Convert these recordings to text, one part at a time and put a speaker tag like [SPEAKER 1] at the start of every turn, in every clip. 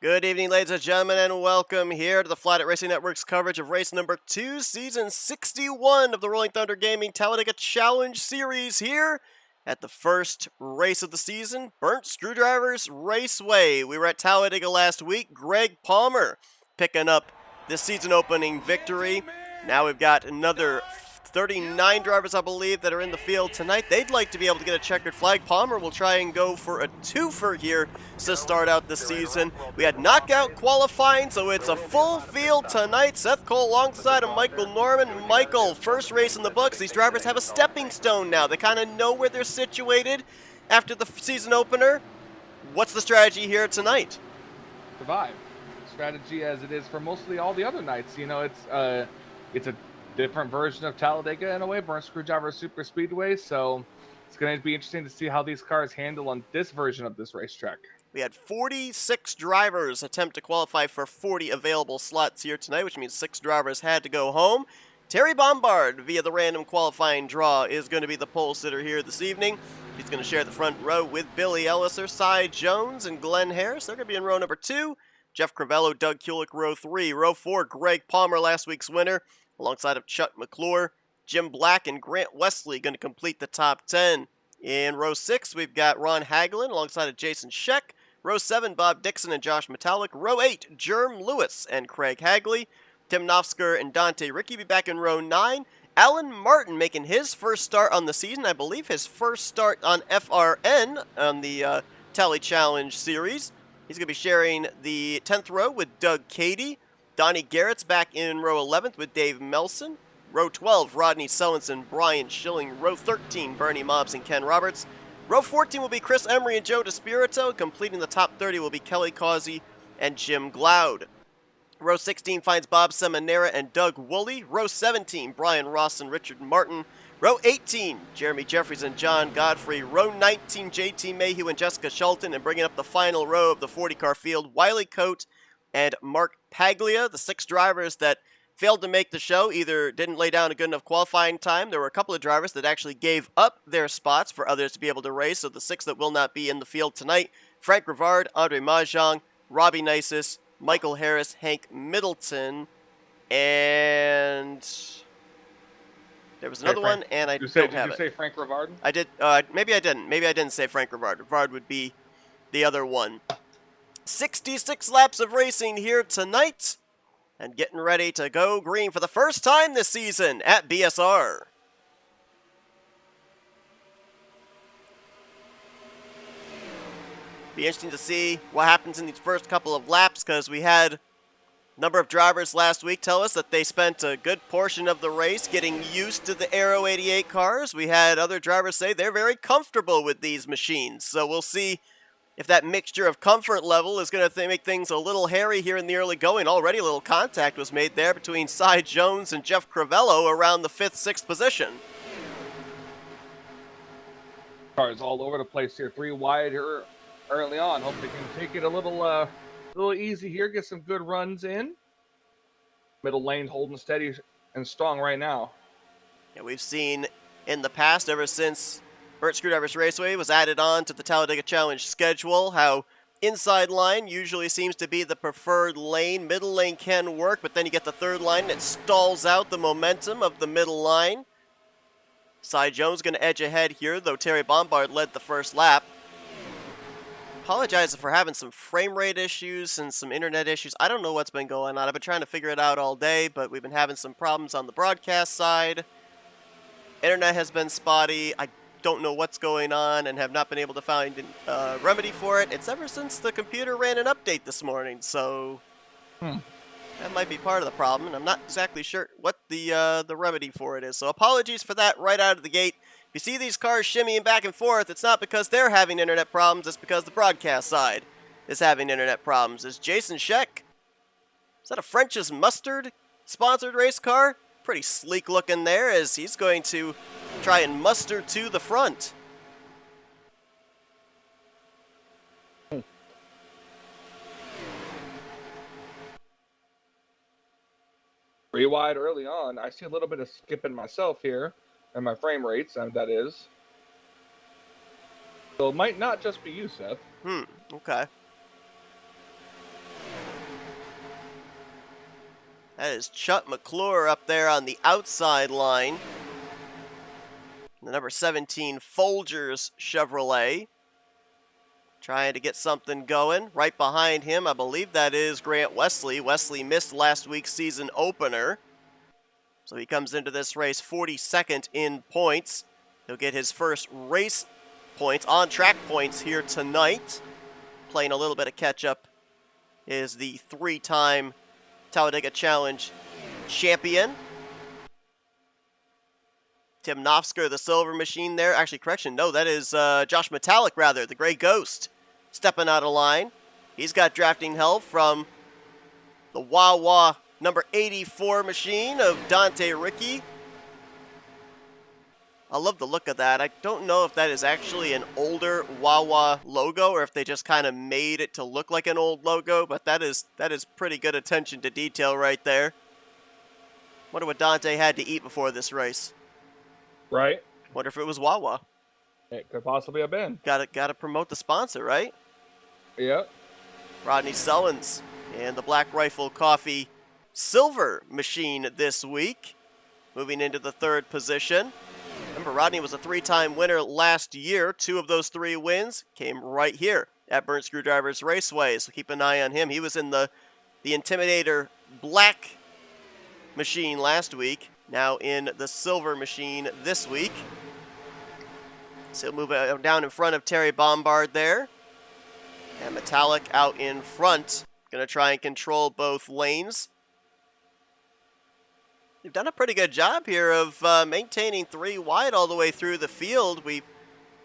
[SPEAKER 1] Good evening, ladies and gentlemen, and welcome here to the Flatout Racing Network's coverage of race number 2, season 61 of the Rolling Thunder Gaming Talladega Challenge Series here at the first race of the season, Burnt Screwdrivers Raceway. We were at Talladega last week. Greg Palmer picking up this season opening victory. Now we've got another 39 drivers, I believe, that are in the field tonight. They'd like to be able to get a checkered flag. Palmer will try and go for a twofer here to start out the season. We had knockout qualifying, so it's a full field tonight. Seth Cole alongside of Michael Norman. Michael, first race in the books. These drivers have a stepping stone now. They kind of know where they're situated after the season opener. What's the strategy here tonight?
[SPEAKER 2] Survive. Strategy as it is for mostly all the other nights. You know, it's a different version of Talladega in a way, Burnt Screwdriver Super Speedway, so it's going to be interesting to see how these cars handle on this version of this racetrack.
[SPEAKER 1] We had 46 drivers attempt to qualify for 40 available slots here tonight, which means 6 drivers had to go home. Terry Bombard, via the random qualifying draw, is going to be the pole sitter here this evening. He's going to share the front row with Billy Elliser, Cy Jones, and Glenn Harris. They're going to be in row number 2. Jeff Crivello, Doug Kulik, row 3. Row 4, Greg Palmer, last week's winner, alongside of Chuck McClure. Jim Black and Grant Wesley going to complete the top 10. In row 6, we've got Ron Hagelin alongside of Jason Scheck. Row 7, Bob Dixon and Josh Metallic. Row 8, Jerm Lewis and Craig Hagley. Tim Nofsker and Dante Ricky be back in row 9. Alan Martin making his first start on the season. I believe his first start on FRN on the Tally Challenge Series. He's going to be sharing the 10th row with Doug Cady. Donnie Garrett's back in row 11th with Dave Melson. Row 12, Rodney Sellinson, Brian Schilling. Row 13, Bernie Mobbs and Ken Roberts. Row 14 will be Chris Emery and Joe DeSpirito. Completing the top 30 will be Kelly Causey and Jim Gloud. Row 16 finds Bob Seminara and Doug Woolley. Row 17, Brian Ross and Richard Martin. Row 18, Jeremy Jeffries and John Godfrey. Row 19, JT Mayhew and Jessica Schulten. And bringing up the final row of the 40-car field, Wiley Coate and Mark Paglia, the 6 drivers that failed to make the show, either didn't lay down a good enough qualifying time. There were a couple of drivers that actually gave up their spots for others to be able to race, so the 6 that will not be in the field tonight: Frank Rivard, Andre Mahjong, Robbie Nisus, Michael Harris, Hank Middleton, and there was another one, and I don't have it.
[SPEAKER 2] Did you say Frank Rivard?
[SPEAKER 1] I did. Maybe I didn't. Maybe I didn't say Frank Rivard. Rivard would be the other one. 66 laps of racing here tonight, and getting ready to go green for the first time this season at BSR. Be interesting to see what happens in these first couple of laps, because we had a number of drivers last week tell us that they spent a good portion of the race getting used to the Aero 88 cars. We had other drivers say they're very comfortable with these machines, so we'll see if that mixture of comfort level is going to make things a little hairy here in the early going. Already a little contact was made there between Cy Jones and Jeff Crivello around the 5th, 6th position.
[SPEAKER 2] Cars all over the place here. 3 wide here early on. Hope they can take it a little easy here. Get some good runs in. Middle lane holding steady and strong right now.
[SPEAKER 1] Yeah, we've seen in the past, ever since Burnt Screwdrivers Raceway was added on to the Talladega Challenge schedule, how inside line usually seems to be the preferred lane. Middle lane can work, but then you get the third line and it stalls out the momentum of the middle line. Cy Jones going to edge ahead here, though Terry Bombard led the first lap. Apologize for having some frame rate issues and some internet issues. I don't know what's been going on. I've been trying to figure it out all day, but we've been having some problems on the broadcast side. Internet has been spotty. I don't know what's going on and have not been able to find a remedy for it. It's ever since the computer ran an update this morning, so that might be part of the problem, and I'm not exactly sure what the remedy for it is. So apologies for that right out of the gate. If you see these cars shimmying back and forth, it's not because they're having internet problems, it's because the broadcast side is having internet problems. Is Jason Scheck, is that a French's Mustard sponsored race car? Pretty sleek looking there, as he's going to try and muster to the front.
[SPEAKER 2] 3 wide early on. I see a little bit of skipping myself here, and my frame rates, that is. So it might not just be you, Seth.
[SPEAKER 1] Okay. That is Chuck McClure up there on the outside line. The number 17 Folgers Chevrolet. Trying to get something going. Right behind him, I believe that is Grant Wesley. Wesley missed last week's season opener. So he comes into this race 42nd in points. He'll get his first race points, on-track points here tonight. Playing a little bit of catch-up is the three-time Talladega Challenge champion. Tim Nofsker, the silver machine there. Actually, correction, no, that is Josh Metallic, rather, the Gray Ghost, stepping out of line. He's got drafting help from the Wawa number 84 machine of Dante Ricky. I love the look of that. I don't know if that is actually an older Wawa logo or if they just kind of made it to look like an old logo, but that is pretty good attention to detail right there. Wonder what Dante had to eat before this race.
[SPEAKER 2] Right.
[SPEAKER 1] Wonder if it was Wawa.
[SPEAKER 2] It could possibly have been.
[SPEAKER 1] Gotta promote the sponsor, right?
[SPEAKER 2] Yep.
[SPEAKER 1] Rodney Sullins and the Black Rifle Coffee silver machine this week. Moving into the third position. Remember, Rodney was a three-time winner last year. Two of those three wins came right here at Burnt Screwdrivers Raceway, so keep an eye on him. He was in the Intimidator black machine last week, now in the silver machine this week. So he'll move down in front of Terry Bombard there. And Metallic out in front, going to try and control both lanes. They've done a pretty good job here of maintaining three wide all the way through the field. We've,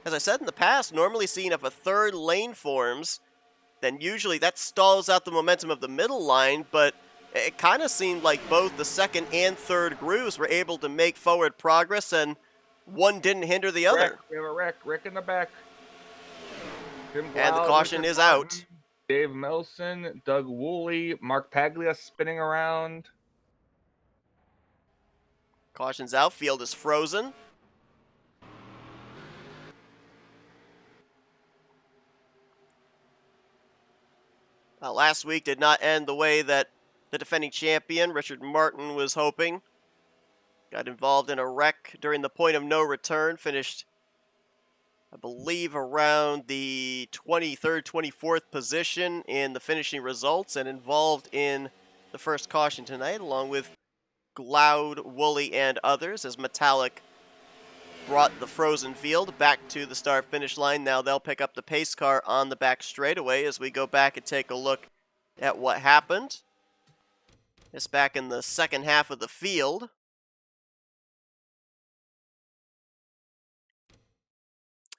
[SPEAKER 1] as I said in the past, normally seen if a third lane forms, then usually that stalls out the momentum of the middle line, but it kind of seemed like both the second and third grooves were able to make forward progress, and one didn't hinder the other.
[SPEAKER 2] We have a wreck. Rick in the back.
[SPEAKER 1] And the caution is out.
[SPEAKER 2] Dave Melson, Doug Woolley, Mark Paglia spinning around.
[SPEAKER 1] Caution's out. Field is frozen. Last week did not end the way that the defending champion, Richard Martin, was hoping. Got involved in a wreck during the point of no return. Finished, I believe, around the 23rd, 24th position in the finishing results, and involved in the first caution tonight, along with Gloud, Woolley, and others, as Metallic brought the frozen field back to the start-finish line. Now they'll pick up the pace car on the back straightaway as we go back and take a look at what happened. This back in the second half of the field.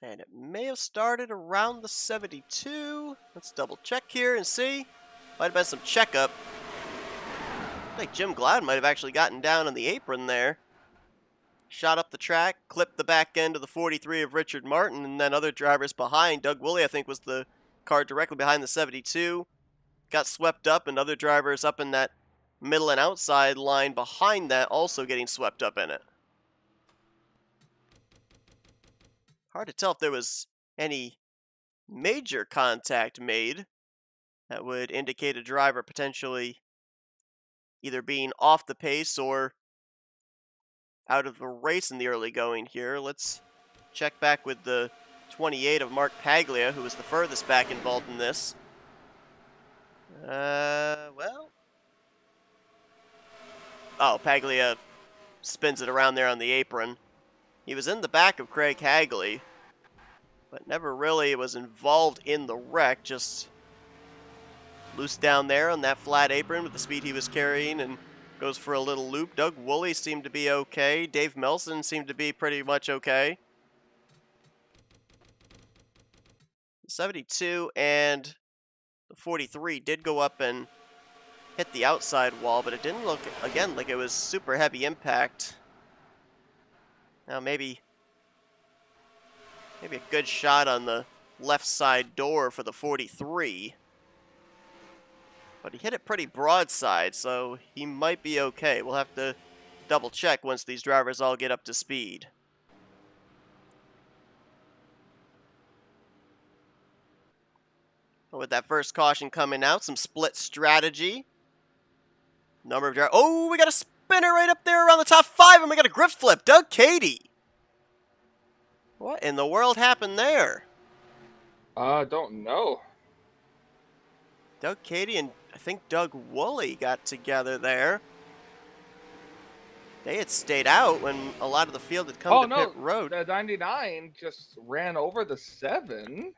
[SPEAKER 1] And it may have started around the 72. Let's double check here and see. Might have been some checkup. I think Jim Gloud might have actually gotten down on the apron there. Shot up the track, clipped the back end of the 43 of Richard Martin, and then other drivers behind. Doug Woolley, I think, was the car directly behind the 72. Got swept up, and other drivers up in that middle and outside line behind that also getting swept up in it. Hard to tell if there was any major contact made that would indicate a driver potentially either being off the pace or out of the race in the early going here. Let's check back with the 28 of Mark Paglia, who was the furthest back involved in this. Well. Oh, Paglia spins it around there on the apron. He was in the back of Craig Hagley, but never really was involved in the wreck, just loose down there on that flat apron with the speed he was carrying and goes for a little loop. Doug Woolley seemed to be okay. Dave Melson seemed to be pretty much okay. The 72 and the 43 did go up and hit the outside wall, but it didn't look, again, like it was super heavy impact. Now maybe a good shot on the left side door for the 43. But he hit it pretty broadside, so he might be okay. We'll have to double check once these drivers all get up to speed. With that first caution coming out, some split strategy. Number of drivers. Oh, we got a spinner right up there around the top 5, and we got a grip flip. Doug Cady. What in the world happened there?
[SPEAKER 2] Don't know.
[SPEAKER 1] Doug Cady and I think Doug Woolley got together there. They had stayed out when a lot of the field had come to pit road.
[SPEAKER 2] The 99 just ran over the 7.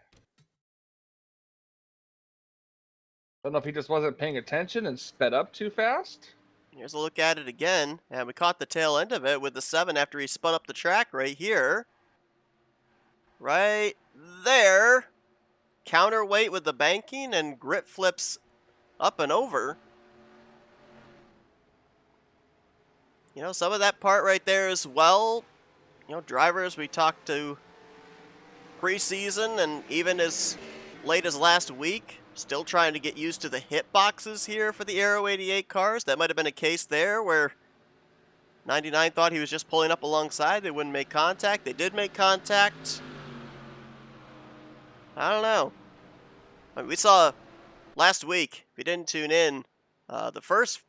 [SPEAKER 2] Don't know if he just wasn't paying attention and sped up too fast.
[SPEAKER 1] Here's a look at it again, and we caught the tail end of it with the 7 after he spun up the track right here. Right there. Counterweight with the banking and grip flips up and over. You know, some of that part right there as well, you know, drivers we talked to preseason and even as late as last week, still trying to get used to the hit boxes here for the Aero 88 cars. That might have been a case there where 99 thought he was just pulling up alongside. They wouldn't make contact. They did make contact. I don't know. I mean, we saw last week, if you didn't tune in, the first,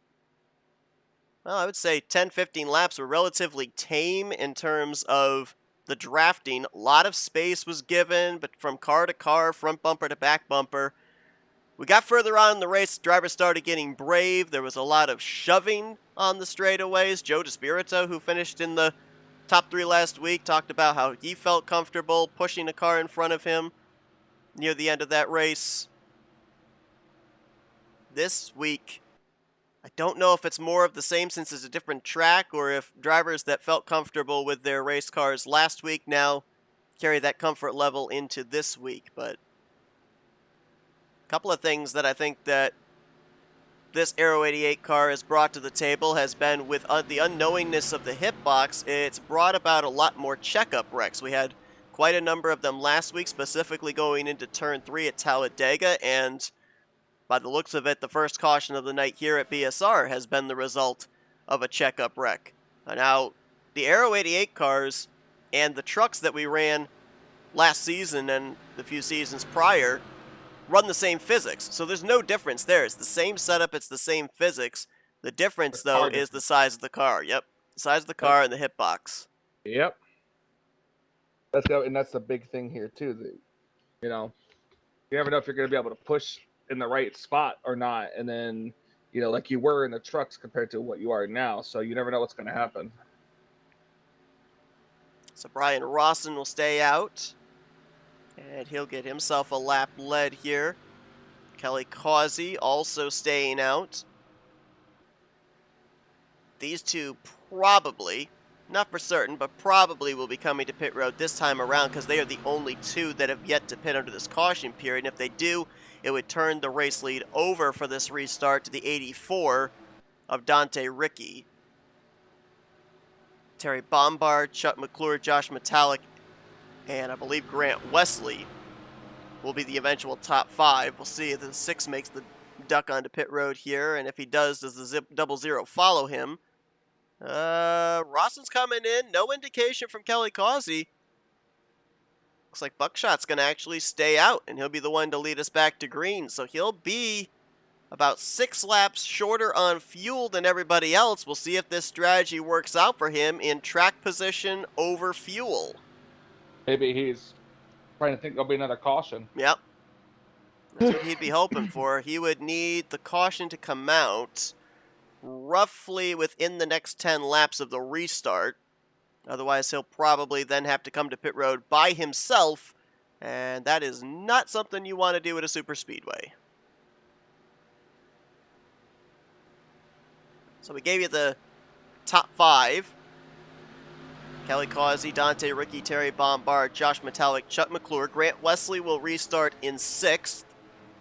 [SPEAKER 1] well, I would say 10-15 laps were relatively tame in terms of the drafting. A lot of space was given, but from car to car, front bumper to back bumper. We got further on in the race, drivers started getting brave. There was a lot of shoving on the straightaways. Joe DeSpirito, who finished in the top 3 last week, talked about how he felt comfortable pushing a car in front of him near the end of that race. This week, I don't know if it's more of the same since it's a different track or if drivers that felt comfortable with their race cars last week now carry that comfort level into this week. But a couple of things that I think that this Aero 88 car has brought to the table has been with the unknowingness of the hitbox. It's brought about a lot more checkup wrecks. We had quite a number of them last week, specifically going into turn 3 at Talladega, and by the looks of it, the first caution of the night here at BSR has been the result of a checkup wreck. Now, the Aero 88 cars and the trucks that we ran last season and the few seasons prior run the same physics, so there's no difference there. It's the same setup, it's the same physics. The difference, though, is the size of the car. Yep, the size of the car and the hitbox.
[SPEAKER 2] Yep. That's the big thing here, too. You know, you never know if you're going to be able to push in the right spot or not, and then, you know, like you were in the trucks compared to what you are now, so you never know what's going to happen.
[SPEAKER 1] So Brian Rawson will stay out, and he'll get himself a lap led here. Kelly Causey also staying out. These two probably, not for certain, but probably will be coming to pit road this time around because they are the only two that have yet to pit under this caution period. And if they do, it would turn the race lead over for this restart to the 84 of Dante Ricky. Terry Bombard, Chuck McClure, Josh Metallic, and I believe Grant Wesley will be the eventual top 5. We'll see if the 6 makes the duck onto pit road here, and if he does the Zip 00 follow him? Rawson's coming in. No indication from Kelly Causey. Looks like Buckshot's going to actually stay out, and he'll be the one to lead us back to green. So he'll be about 6 laps shorter on fuel than everybody else. We'll see if this strategy works out for him in track position over fuel.
[SPEAKER 2] Maybe he's trying to think there'll be another caution.
[SPEAKER 1] Yep. That's what he'd be hoping for. He would need the caution to come out roughly within the next 10 laps of the restart. Otherwise, he'll probably then have to come to pit road by himself, and that is not something you want to do at a super speedway. So we gave you the top 5. Kelly Causey, Dante Ricky, Terry Bombard, Josh Metallic, Chuck McClure. Grant Wesley will restart in 6th.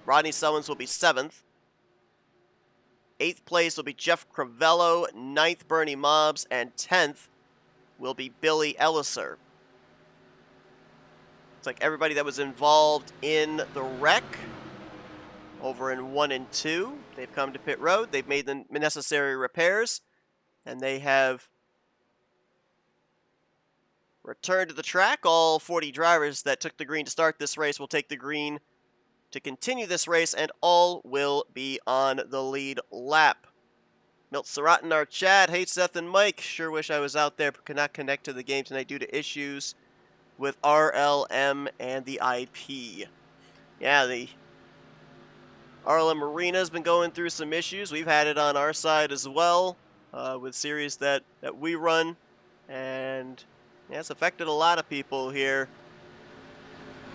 [SPEAKER 1] Rodney Summons will be 7th. 8th place will be Jeff Crivello. 9th, Bernie Mobbs. And 10th will be Billy Elliser. It's like everybody that was involved in the wreck over in 1 and 2, they've come to pit road. They've made the necessary repairs, and they have returned to the track. All 40 drivers that took the green to start this race will take the green to continue this race, and all will be on the lead lap. Milt Surratt in our chat. Hey, Seth and Mike. Sure wish I was out there, but could not connect to the game tonight due to issues with RLM and the IP. Yeah, the RLM Arena has been going through some issues. We've had it on our side as well with series that we run. And yeah, it's affected a lot of people here.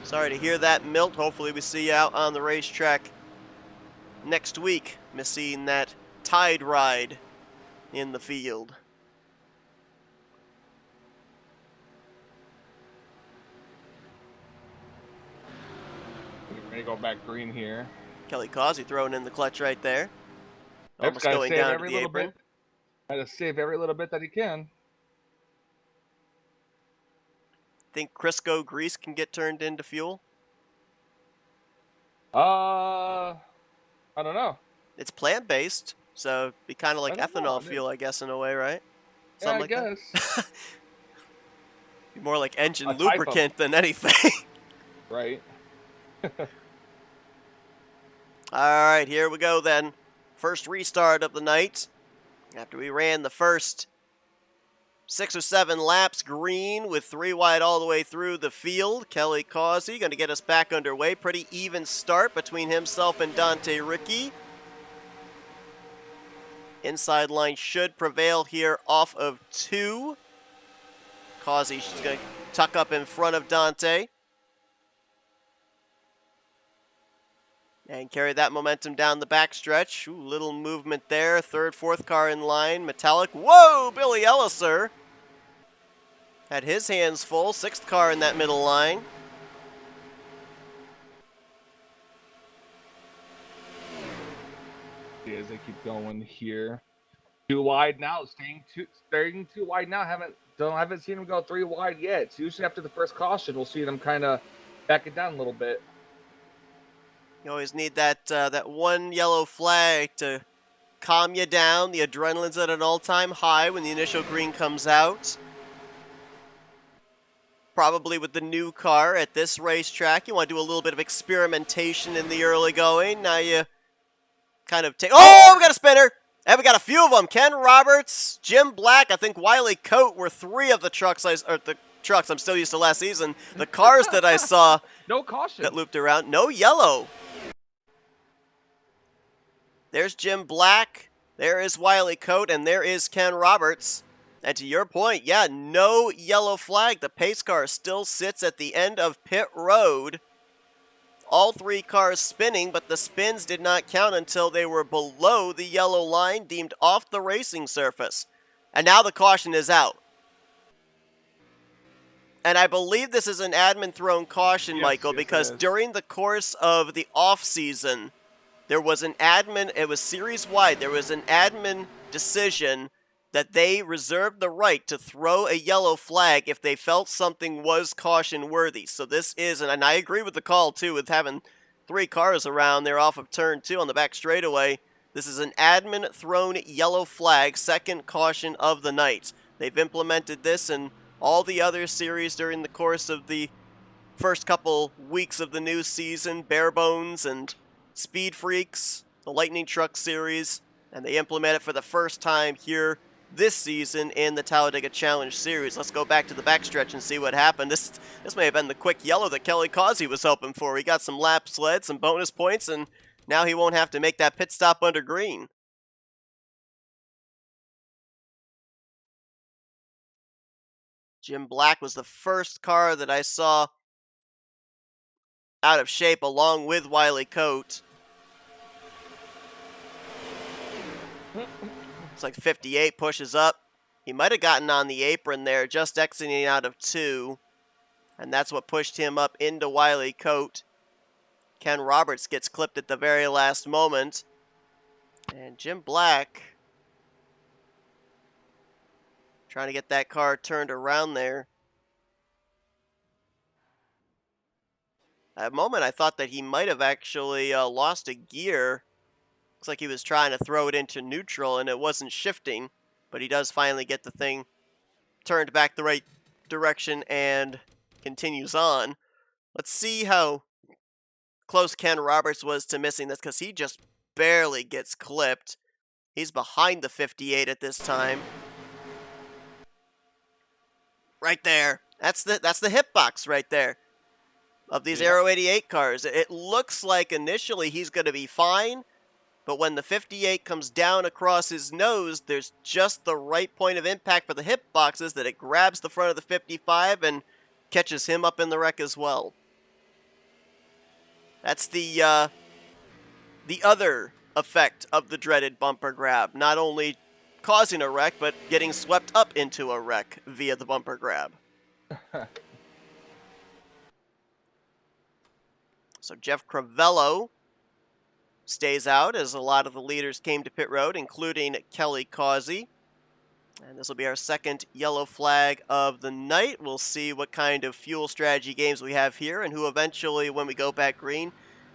[SPEAKER 1] Sorry to hear that, Milt. Hopefully we see you out on the racetrack next week. Missing that tide ride in the field.
[SPEAKER 2] We're going to go back green here.
[SPEAKER 1] Kelly Causey throwing in the clutch right there. Almost
[SPEAKER 2] Gotta
[SPEAKER 1] going
[SPEAKER 2] save
[SPEAKER 1] down to
[SPEAKER 2] every
[SPEAKER 1] the
[SPEAKER 2] little
[SPEAKER 1] apron.
[SPEAKER 2] bit. Gotta save every little bit that he can.
[SPEAKER 1] Think Crisco grease can get turned into fuel?
[SPEAKER 2] I don't know.
[SPEAKER 1] It's plant-based, so it'd be kind of like ethanol fuel, I guess, in a way, right? Something like
[SPEAKER 2] guess.
[SPEAKER 1] that. Be more like engine
[SPEAKER 2] A
[SPEAKER 1] lubricant than anything.
[SPEAKER 2] Right.
[SPEAKER 1] All right, here we go then. First restart of the night. After we ran the first 6 or 7 laps green with 3 wide all the way through the field. Kelly Causey going to get us back underway. Pretty even start between himself and Dante Ricky. Inside line should prevail here off of 2. Causey's going to tuck up in front of Dante. And carry that momentum down the backstretch. Ooh, little movement there. Third, fourth car in line. Metallic. Whoa, Billy Elliser had his hands full. 6th car in that middle line.
[SPEAKER 2] As they keep going here. 2 wide now. Staying too wide now. Haven't seen them go 3 wide yet. It's usually after the first caution we'll see them kind of back it down a little bit.
[SPEAKER 1] You always need that that one yellow flag to calm you down. The adrenaline's at an all-time high when the initial green comes out. Probably with the new car at this racetrack, you want to do a little bit of experimentation in the early going. Now you kind of take... Oh, we got a spinner! And we got a few of them. Ken Roberts, Jim Black, I think Wiley Coate were 3 of the trucks, I'm still used to last season. The cars that I saw
[SPEAKER 2] no caution
[SPEAKER 1] that looped around. No yellow. There's Jim Black, there is Wiley Coate, and there is Ken Roberts. And to your point, yeah, no yellow flag. The pace car still sits at the end of pit road. All 3 cars spinning, but the spins did not count until they were below the yellow line, deemed off the racing surface. And now the caution is out. And I believe this is an admin-thrown caution, Michael, because during the course of the off-season, there was an admin, it was series-wide, there was an admin decision that they reserved the right to throw a yellow flag if they felt something was caution-worthy. So this is, and I agree with the call, too, with having 3 cars around there off of turn 2 on the back straightaway. This is an admin-thrown yellow flag, second caution of the night. They've implemented this in all the other series during the course of the first couple weeks of the new season, Bare Bones and Speed Freaks, the Lightning Truck Series, and they implement it for the first time here this season in the Talladega Challenge Series. Let's go back to the backstretch and see what happened. This may have been the quick yellow that Kelly Causey was hoping for. He got some lap sled, some bonus points, and now he won't have to make that pit stop under green. Jim Black was the first car that I saw out of shape along with Wiley Coate. It's like 58 pushes up. He might have gotten on the apron there, just exiting out of 2. And that's what pushed him up into Wiley Coate. Ken Roberts gets clipped at the very last moment. And Jim Black trying to get that car turned around there. At a moment, I thought that he might have actually lost a gear. Looks like he was trying to throw it into neutral and it wasn't shifting. But he does finally get the thing turned back the right direction and continues on. Let's see how close Ken Roberts was to missing this, because he just barely gets clipped. He's behind the 58 at this time. Right there. That's the hitbox right there of these Aero 88 cars. It looks like initially he's going to be fine, but when the 58 comes down across his nose, there's just the right point of impact for the hitboxes that it grabs the front of the 55 and catches him up in the wreck as well. That's the other effect of the dreaded bumper grab. Not only causing a wreck, but getting swept up into a wreck via the bumper grab. So Jeff Crivello stays out as a lot of the leaders came to pit road, including Kelly Causey. And this will be our second yellow flag of the night. We'll see what kind of fuel strategy games we have here and who eventually, when we go back green,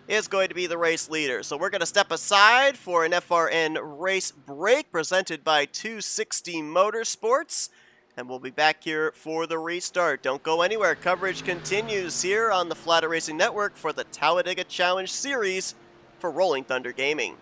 [SPEAKER 1] is going to be the race leader. So we're going to step aside for an FRN race break presented by 260 Motorsports. And we'll be back here for the restart. Don't go anywhere. Coverage continues here on the Flatout Racing Network for the Talladega Challenge Series for Rolling Thunder Gaming.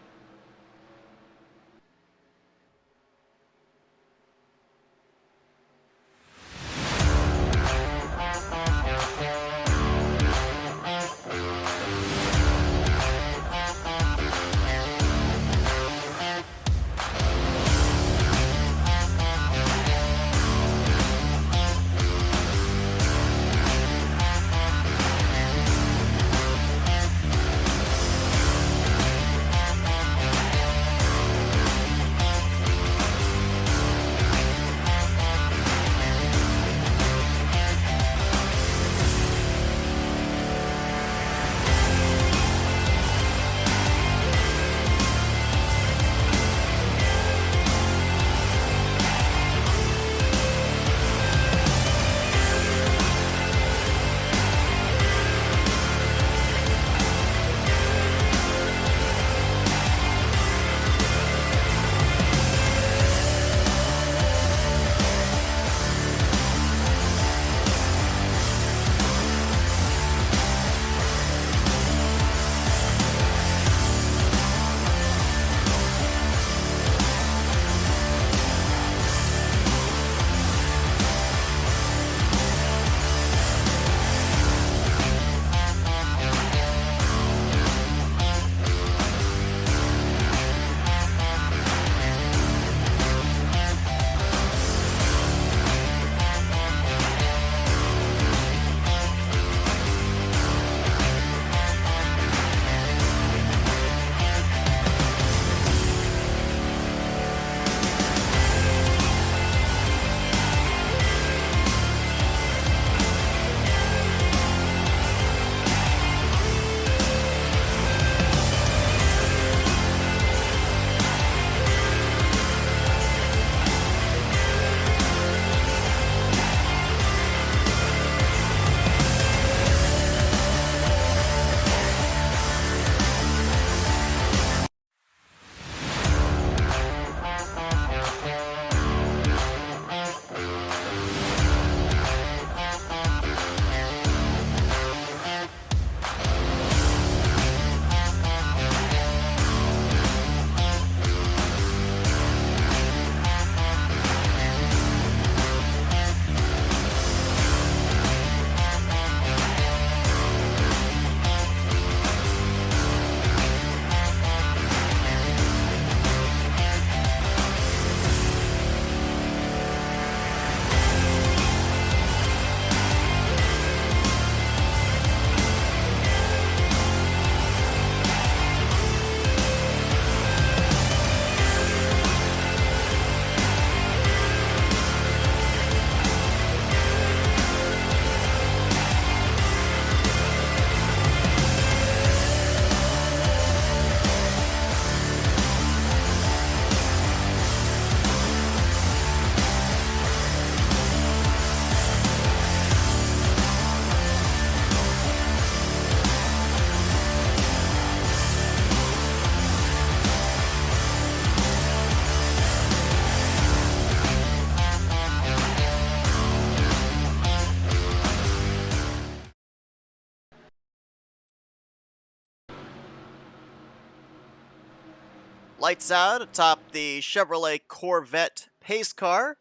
[SPEAKER 1] Lights out atop the Chevrolet Corvette pace car.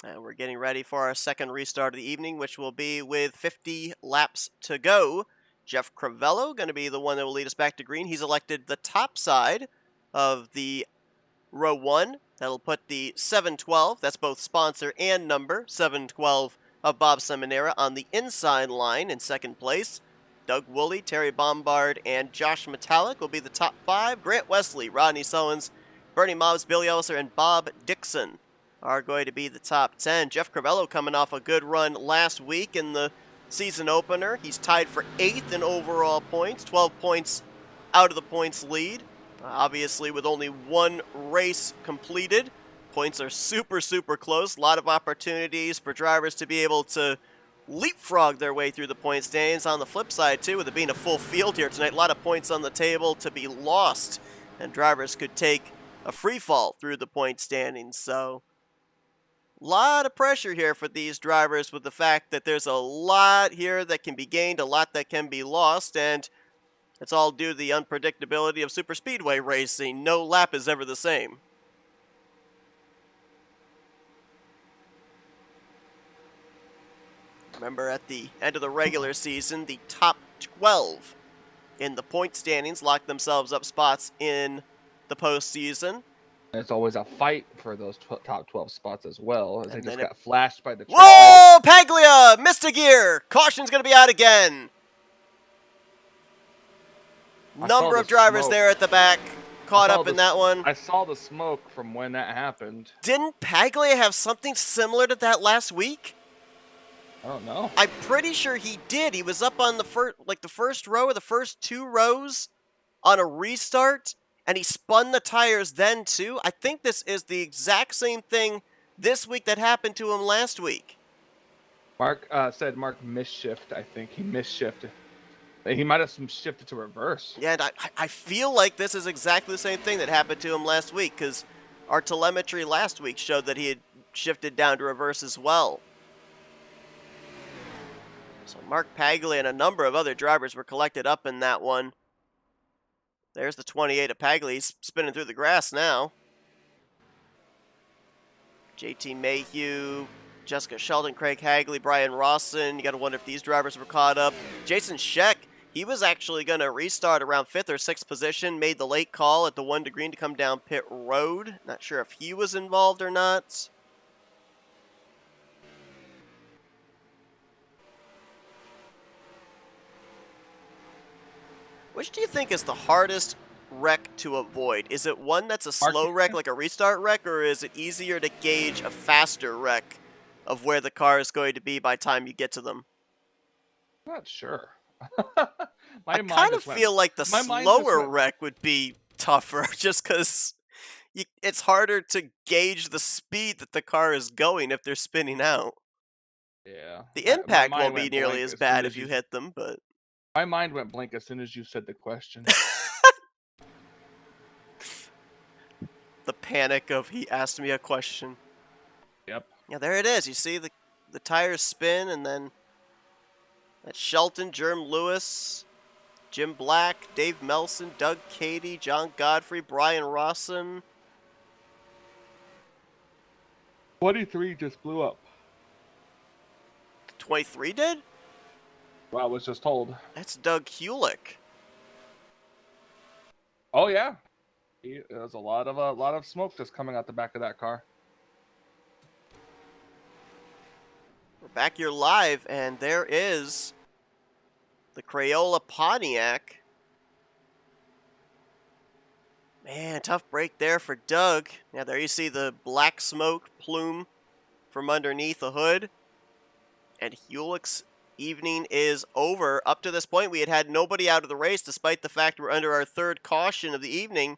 [SPEAKER 1] And we're getting ready for our second restart of the evening, which will be with 50 laps to go. Jeff Crivello going to be the one that will lead us back to green. He's elected the top side of the row 1. That'll put the 712, that's both sponsor and number, 712 of Bob Seminara on the inside line in second place. Doug Woolley, Terry Bombard, and Josh Metallic will be the top 5. Grant Wesley, Rodney Sowens, Bernie Mobbs, Billy Elliser, and Bob Dixon are going to be the top 10. Jeff Crivello coming off a good run last week in the season opener. He's tied for 8th in overall points, 12 points out of the points lead. Obviously, with only one race completed, points are super, super close. A lot of opportunities for drivers to be able to leapfrog their way through the point standings. On the flip side, too, with it being a full field here tonight, a lot of points on the table to be lost, and drivers could take a free fall through the point standings. So, a lot of pressure here for these drivers with the fact that there's a lot here that can be gained, a lot that can be lost, and it's all due to the unpredictability of superspeedway racing. No lap is ever the same. Remember, at the end of the regular season, the top 12 in the point standings locked themselves up spots in the postseason.
[SPEAKER 2] It's always a fight for those top 12 spots as well, as they just got flashed by the track.
[SPEAKER 1] Whoa! Paglia! Missed a gear! Caution's going to be out again. Number of drivers there at the back caught up in that one.
[SPEAKER 2] I saw the smoke from when that happened.
[SPEAKER 1] Didn't Paglia have something similar to that last week?
[SPEAKER 2] I don't know.
[SPEAKER 1] I'm pretty sure he did. He was up on the first row or the first 2 rows on a restart, and he spun the tires then too. I think this is the exact same thing this week that happened to him last week.
[SPEAKER 2] Mark said Mark misshift. I think he misshifted. He might have shifted to reverse.
[SPEAKER 1] Yeah, and I feel like this is exactly the same thing that happened to him last week, because our telemetry last week showed that he had shifted down to reverse as well. So Mark Paglia and a number of other drivers were collected up in that one. There's the 28 of Paglia. He's spinning through the grass now. JT Mayhew, Jessica Sheldon, Craig Hagley, Brian Rawson. You got to wonder if these drivers were caught up. Jason Scheck, he was actually going to restart around 5th or 6th position. Made the late call at the 1 to green to come down pit road. Not sure if he was involved or not. Which do you think is the hardest wreck to avoid? Is it one that's a slow wreck, like a restart wreck, or is it easier to gauge a faster wreck of where the car is going to be by the time you get to them?
[SPEAKER 2] I'm not sure.
[SPEAKER 1] I kind of feel like the slower wreck would be tougher, just because it's harder to gauge the speed that the car is going if they're spinning out.
[SPEAKER 2] Yeah.
[SPEAKER 1] The impact won't be nearly as bad if you hit them, but...
[SPEAKER 2] My mind went blank as soon as you said the question.
[SPEAKER 1] The panic of he asked me a question.
[SPEAKER 2] Yep.
[SPEAKER 1] Yeah, there it is. You see the tires spin, and then that's Shelton, Jerm Lewis, Jim Black, Dave Melson, Doug Cady, John Godfrey, Brian Rawson.
[SPEAKER 2] 23 just blew up.
[SPEAKER 1] 23 did?
[SPEAKER 2] Well, I was just told.
[SPEAKER 1] That's Doug Hulick.
[SPEAKER 2] Oh yeah, there's a lot of smoke just coming out the back of that car.
[SPEAKER 1] We're back here live, and there is the Crayola Pontiac. Man, tough break there for Doug. Yeah, there you see the black smoke plume from underneath the hood. And Hulick's evening is over. Up to this point, we had nobody out of the race, despite the fact we're under our 3rd caution of the evening.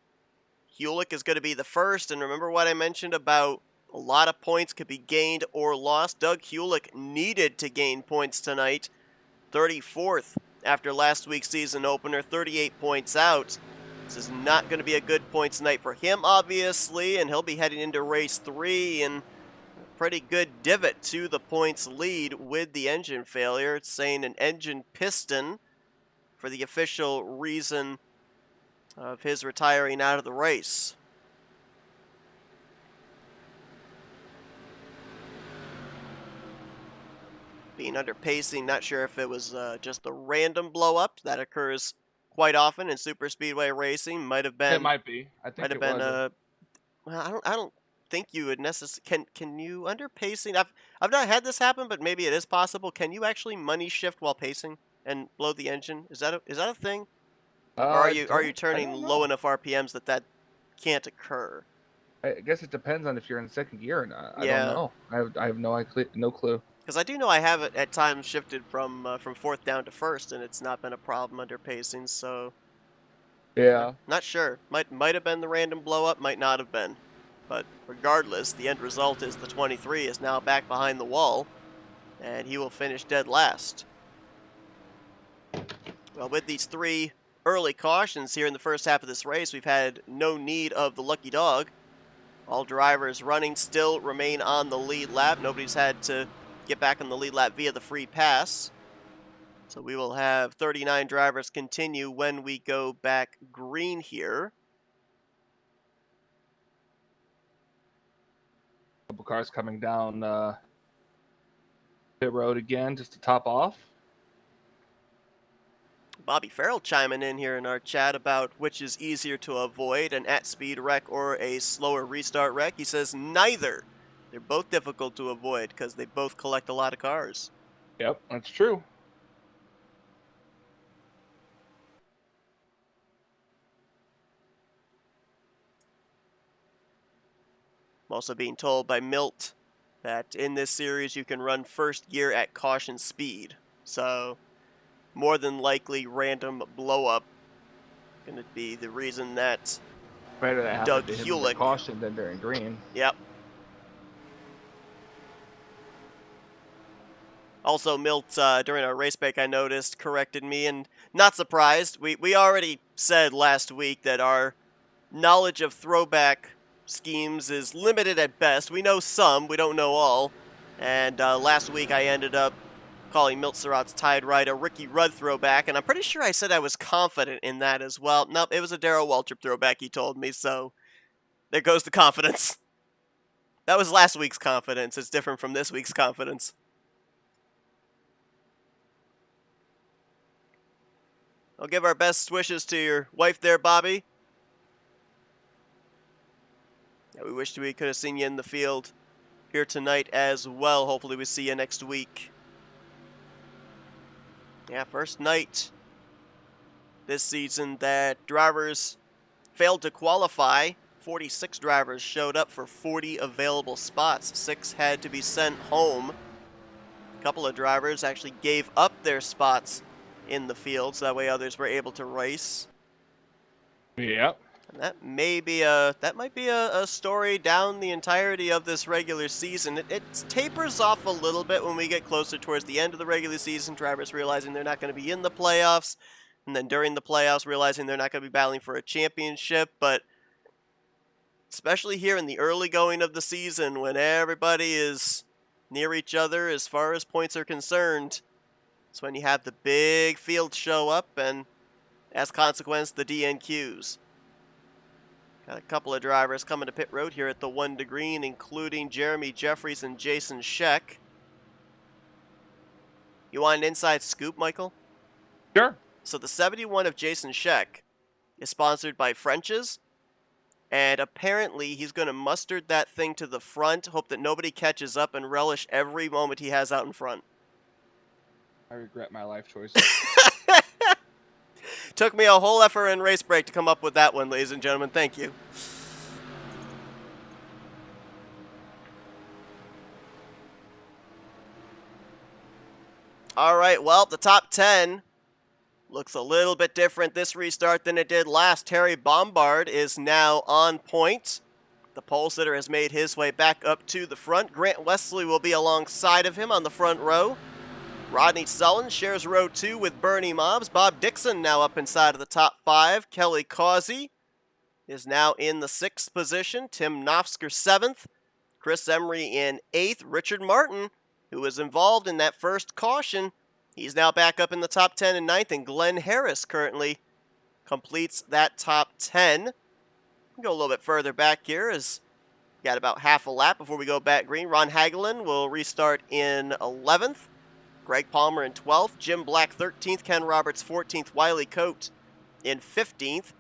[SPEAKER 1] Hulick is going to be the first, and remember what I mentioned about a lot of points could be gained or lost. Doug Hulick needed to gain points tonight. 34th after last week's season opener, 38 points out. This is not going to be a good points night for him, obviously, and he'll be heading into race 3, and pretty good divot to the points lead with the engine failure. It's saying an engine piston for the official reason of his retiring out of the race. being under pacing. Not sure if it was just a random blow up that occurs quite often in super speedway racing. Might have
[SPEAKER 2] It
[SPEAKER 1] been.
[SPEAKER 2] might be. I
[SPEAKER 1] Might
[SPEAKER 2] think
[SPEAKER 1] have
[SPEAKER 2] it
[SPEAKER 1] been.
[SPEAKER 2] was.
[SPEAKER 1] Well, I don't think you would necessarily. Can you under pacing? I've not had this happen, but maybe it is possible. Can you actually money shift while pacing and blow the engine? Is that a thing? Or are you
[SPEAKER 2] I
[SPEAKER 1] turning
[SPEAKER 2] don't
[SPEAKER 1] low
[SPEAKER 2] know.
[SPEAKER 1] enough RPMs that can't occur?
[SPEAKER 2] I guess it depends on if you're in second gear or not. I don't
[SPEAKER 1] Yeah.
[SPEAKER 2] know. I have no clue.
[SPEAKER 1] Because I do know I have it at times shifted from fourth down to first, and it's not been a problem under pacing. So
[SPEAKER 2] Yeah.
[SPEAKER 1] not sure. Might have been the random blow up, might not have been. But regardless, the end result is the 23 is now back behind the wall, and he will finish dead last. Well, with these 3 early cautions here in the first half of this race, we've had no need of the lucky dog. All drivers running still remain on the lead lap. Nobody's had to get back on the lead lap via the free pass. So we will have 39 drivers continue when we go back green here.
[SPEAKER 2] Couple cars coming down pit road again just to top off.
[SPEAKER 1] Bobby Farrell chiming in here in our chat about which is easier to avoid, an at-speed wreck or a slower restart wreck. He says neither. They're both difficult to avoid because they both collect a lot of cars.
[SPEAKER 2] Yep, that's true.
[SPEAKER 1] I'm also being told by Milt that in this series you can run first gear at caution speed. So more than likely random blow up going to be the reason that
[SPEAKER 2] Better that
[SPEAKER 1] Doug
[SPEAKER 2] happened to him
[SPEAKER 1] Hewlick.
[SPEAKER 2] in caution than during green.
[SPEAKER 1] Yep. Also, Milt, during our race break, I noticed, corrected me, and not surprised. We already said last week that our knowledge of throwback schemes is limited at best. We know some, we don't know all. And last week I ended up calling Milt Surratt's Tide Ride a Ricky Rudd throwback, and I'm pretty sure I said I was confident in that as well. Nope, it was a Darrell Waltrip throwback, he told me, so there goes the confidence. That was last week's confidence. It's different from this week's confidence. I'll give our best wishes to your wife there, Bobby. Yeah, we wish we could have seen you in the field here tonight as well. Hopefully we see you next week. Yeah, first night this season that drivers failed to qualify. 46 drivers showed up for 40 available spots. 6 had to be sent home. A couple of drivers actually gave up their spots in the field, so that way others were able to race.
[SPEAKER 2] Yep.
[SPEAKER 1] And that might be a story down the entirety of this regular season. It tapers off a little bit when we get closer towards the end of the regular season, drivers realizing they're not going to be in the playoffs, and then during the playoffs realizing they're not going to be battling for a championship. But especially here in the early going of the season, when everybody is near each other as far as points are concerned, it's when you have the big field show up, and as a consequence, the DNQs. Got a couple of drivers coming to pit road here at the 1 to green, including Jeremy Jeffries and Jason Scheck. You want an inside scoop, Michael?
[SPEAKER 2] Sure.
[SPEAKER 1] So the 71 of Jason Scheck is sponsored by French's, and apparently he's going to mustard that thing to the front, hope that nobody catches up, and relish every moment he has out in front.
[SPEAKER 2] I regret my life choices.
[SPEAKER 1] Took me a whole effort and race break to come up with that one, ladies and gentlemen. Thank you. All right, well, the top 10 looks a little bit different this restart than it did last. Terry Bombard is now on point. The pole sitter has made his way back up to the front. Grant Wesley will be alongside of him on the front row. Rodney Sullen shares row 2 with Bernie Mobbs. Bob Dixon now up inside of the top 5. Kelly Causey is now in the 6th position. Tim Knofsker 7th. Chris Emery in 8th. Richard Martin, who was involved in that first caution, he's now back up in the top 10 and 9th. And Glenn Harris currently completes that top 10. We'll go a little bit further back here as got about half a lap before we go back green. Ron Hagelin will restart in 11th. Greg Palmer in 12th, Jim Black 13th, Ken Roberts 14th, Wiley Coate in 15th.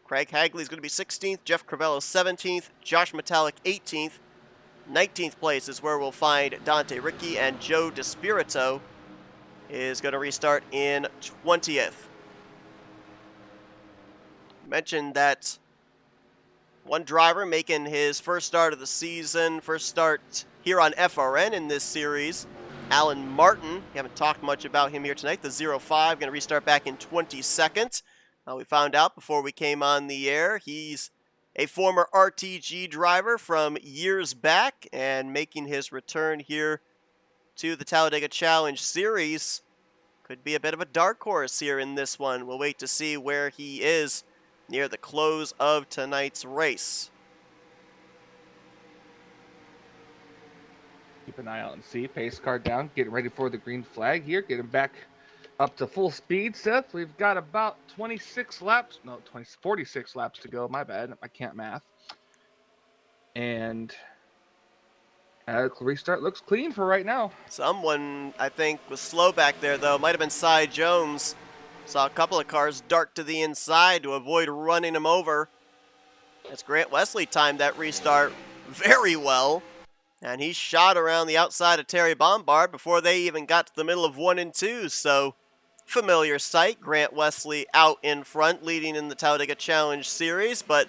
[SPEAKER 1] Craig Hagley is going to be 16th, Jeff Crivello 17th, Josh Metallic 18th. 19th place is where we'll find Dante Ricky, and Joe DeSpirito is going to restart in 20th. Mentioned that one driver making his first start of the season, first start here on FRN in this series, Alan Martin. We haven't talked much about him here tonight. The 05 going to restart back in 22nd. We found out before we came on the air, he's a former RTG driver from years back and making his return here to the Talladega Challenge Series. Could be a bit of a dark horse here in this one. We'll wait to see where he is near the close of tonight's race.
[SPEAKER 2] Keep an eye out and see. Pace car down, getting ready for the green flag here, getting back up to full speed, Seth. We've got about 46 laps, no, 46 laps to go. My bad, I can't math. And restart looks clean for right now.
[SPEAKER 1] Someone, I think, was slow back there, though. Might have been Cy Jones. Saw a couple of cars dart to the inside to avoid running him over. As Grant Wesley timed that restart very well. And he shot around the outside of Terry Bombard before they even got to the middle of 1 and 2. So, familiar sight. Grant Wesley out in front, leading in the Talladega Challenge Series. But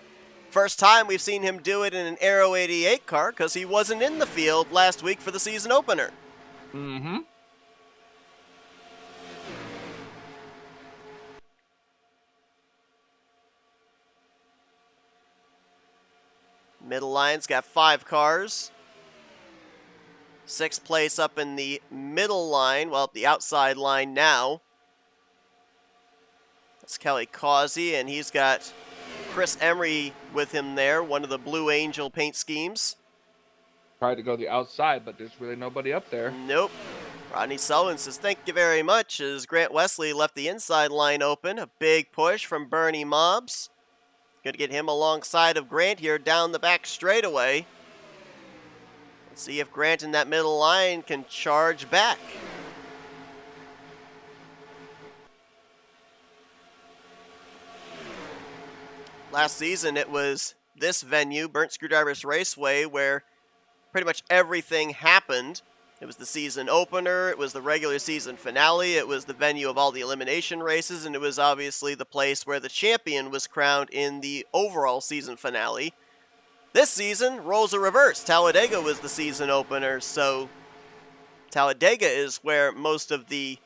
[SPEAKER 1] first time we've seen him do it in an Aero 88 car, because he wasn't in the field last week for the season opener.
[SPEAKER 2] Mm-hmm.
[SPEAKER 1] Middle line's got 5 cars. 6th place up in the middle line, well, the outside line now. That's Kelly Causey, and he's got Chris Emery with him there, one of the Blue Angel paint schemes.
[SPEAKER 2] Tried to go the outside, but there's really nobody up there.
[SPEAKER 1] Nope. Rodney Sullivan says, thank you very much, as Grant Wesley left the inside line open. A big push from Bernie Mobbs. Going to get him alongside of Grant here down the back straightaway. Let's see if Grant in that middle line can charge back. Last season, it was this venue, Burnt Screwdrivers Raceway, where pretty much everything happened. It was the season opener, it was the regular season finale, it was the venue of all the elimination races, and it was obviously the place where the champion was crowned in the overall season finale. This season, roles are reversed. Talladega was the season opener, so Talladega is where most of the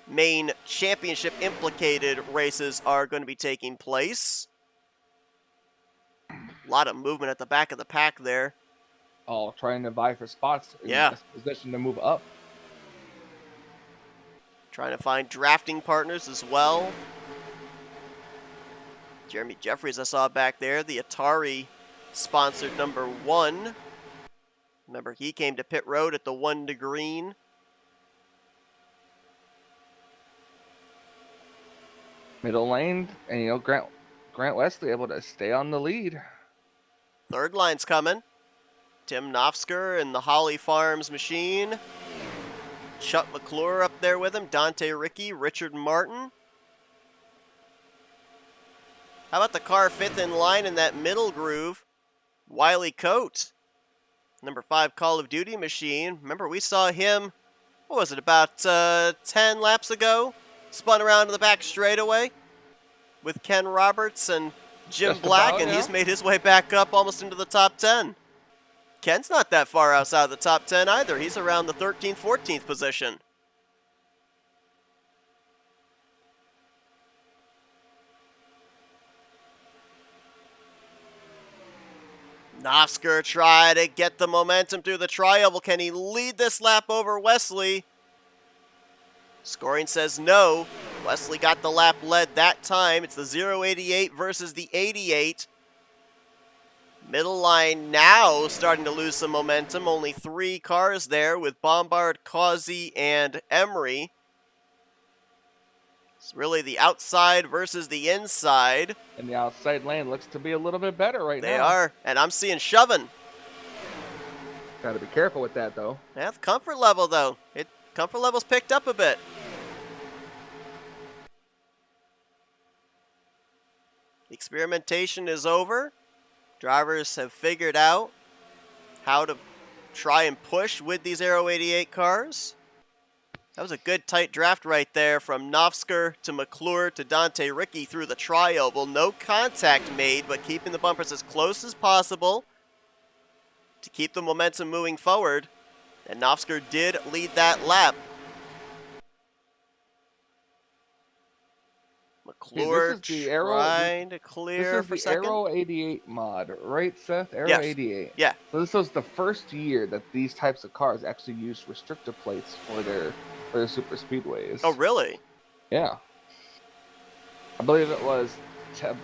[SPEAKER 1] main championship implicated races are going to be taking place. A lot of movement at the back of the pack there.
[SPEAKER 2] All trying to vie for spots in
[SPEAKER 1] Yeah.
[SPEAKER 2] position to move up.
[SPEAKER 1] Trying to find drafting partners as well. Jeremy Jeffries I saw back there, the Atari sponsored number 1. Remember, he came to pit road at the 1 to green.
[SPEAKER 2] Middle lane, and you know, Grant Wesley able to stay on the lead.
[SPEAKER 1] Third line's coming. Tim Nofsker and the Holly Farms machine. Chuck McClure up there with him. Dante Ricky, Richard Martin. How about the car 5th in line in that middle groove? Wiley Coate, number 5 Call of Duty machine. Remember, we saw him, what was it, about 10 laps ago? Spun around to the back straightaway with Ken Roberts and Jim
[SPEAKER 2] Just
[SPEAKER 1] Black,
[SPEAKER 2] about,
[SPEAKER 1] and
[SPEAKER 2] yeah.
[SPEAKER 1] he's made his way back up almost into the top 10. Ken's not that far outside of the top 10 either. He's around the 13th, 14th position. Nofsker try to get the momentum through the tri-oval. Can he lead this lap over Wesley? Scoring says no. Wesley got the lap led that time. It's the 088 versus the 88. Middle line now starting to lose some momentum. Only 3 cars there with Bombard, Causey, and Emery. It's really the outside versus the inside.
[SPEAKER 2] And the outside lane looks to be a little bit better right now.
[SPEAKER 1] They are, and I'm seeing shoving.
[SPEAKER 2] Got to be careful with that, though.
[SPEAKER 1] Yeah, the comfort level, though. It comfort level's picked up a bit. The experimentation is over. Drivers have figured out how to try and push with these Aero 88 cars. That was a good tight draft right there from Nofsker to McClure to Dante Ricky through the tri-oval. No contact made, but keeping the bumpers as close as possible to keep the momentum moving forward. And Nofsker did lead that lap. McClure trying to clear for second.
[SPEAKER 2] This is the Aero 88 mod, right, Seth? Aero
[SPEAKER 1] Yes.
[SPEAKER 2] 88.
[SPEAKER 1] Yeah.
[SPEAKER 2] So this was the first year that these types of cars actually used restrictor plates for their super speedways.
[SPEAKER 1] Oh, really?
[SPEAKER 2] Yeah. I believe it was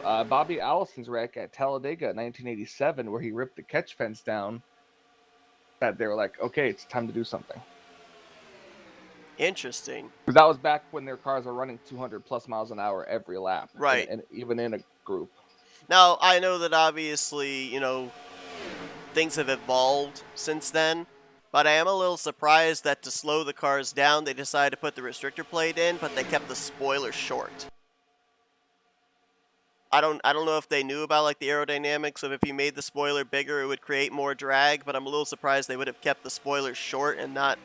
[SPEAKER 2] Bobby Allison's wreck at Talladega in 1987 where he ripped the catch fence down that they were like, okay, it's time to do something.
[SPEAKER 1] Interesting.
[SPEAKER 2] Because that was back when their cars were running 200 plus miles an hour every lap.
[SPEAKER 1] Right.
[SPEAKER 2] And even in a group.
[SPEAKER 1] Now, I know that obviously, you know, things have evolved since then, but I am a little surprised that to slow the cars down, they decided to put the restrictor plate in, but they kept the spoiler short. I don't know if they knew about like the aerodynamics of if you made the spoiler bigger, it would create more drag, but I'm a little surprised they would have kept the spoiler short and not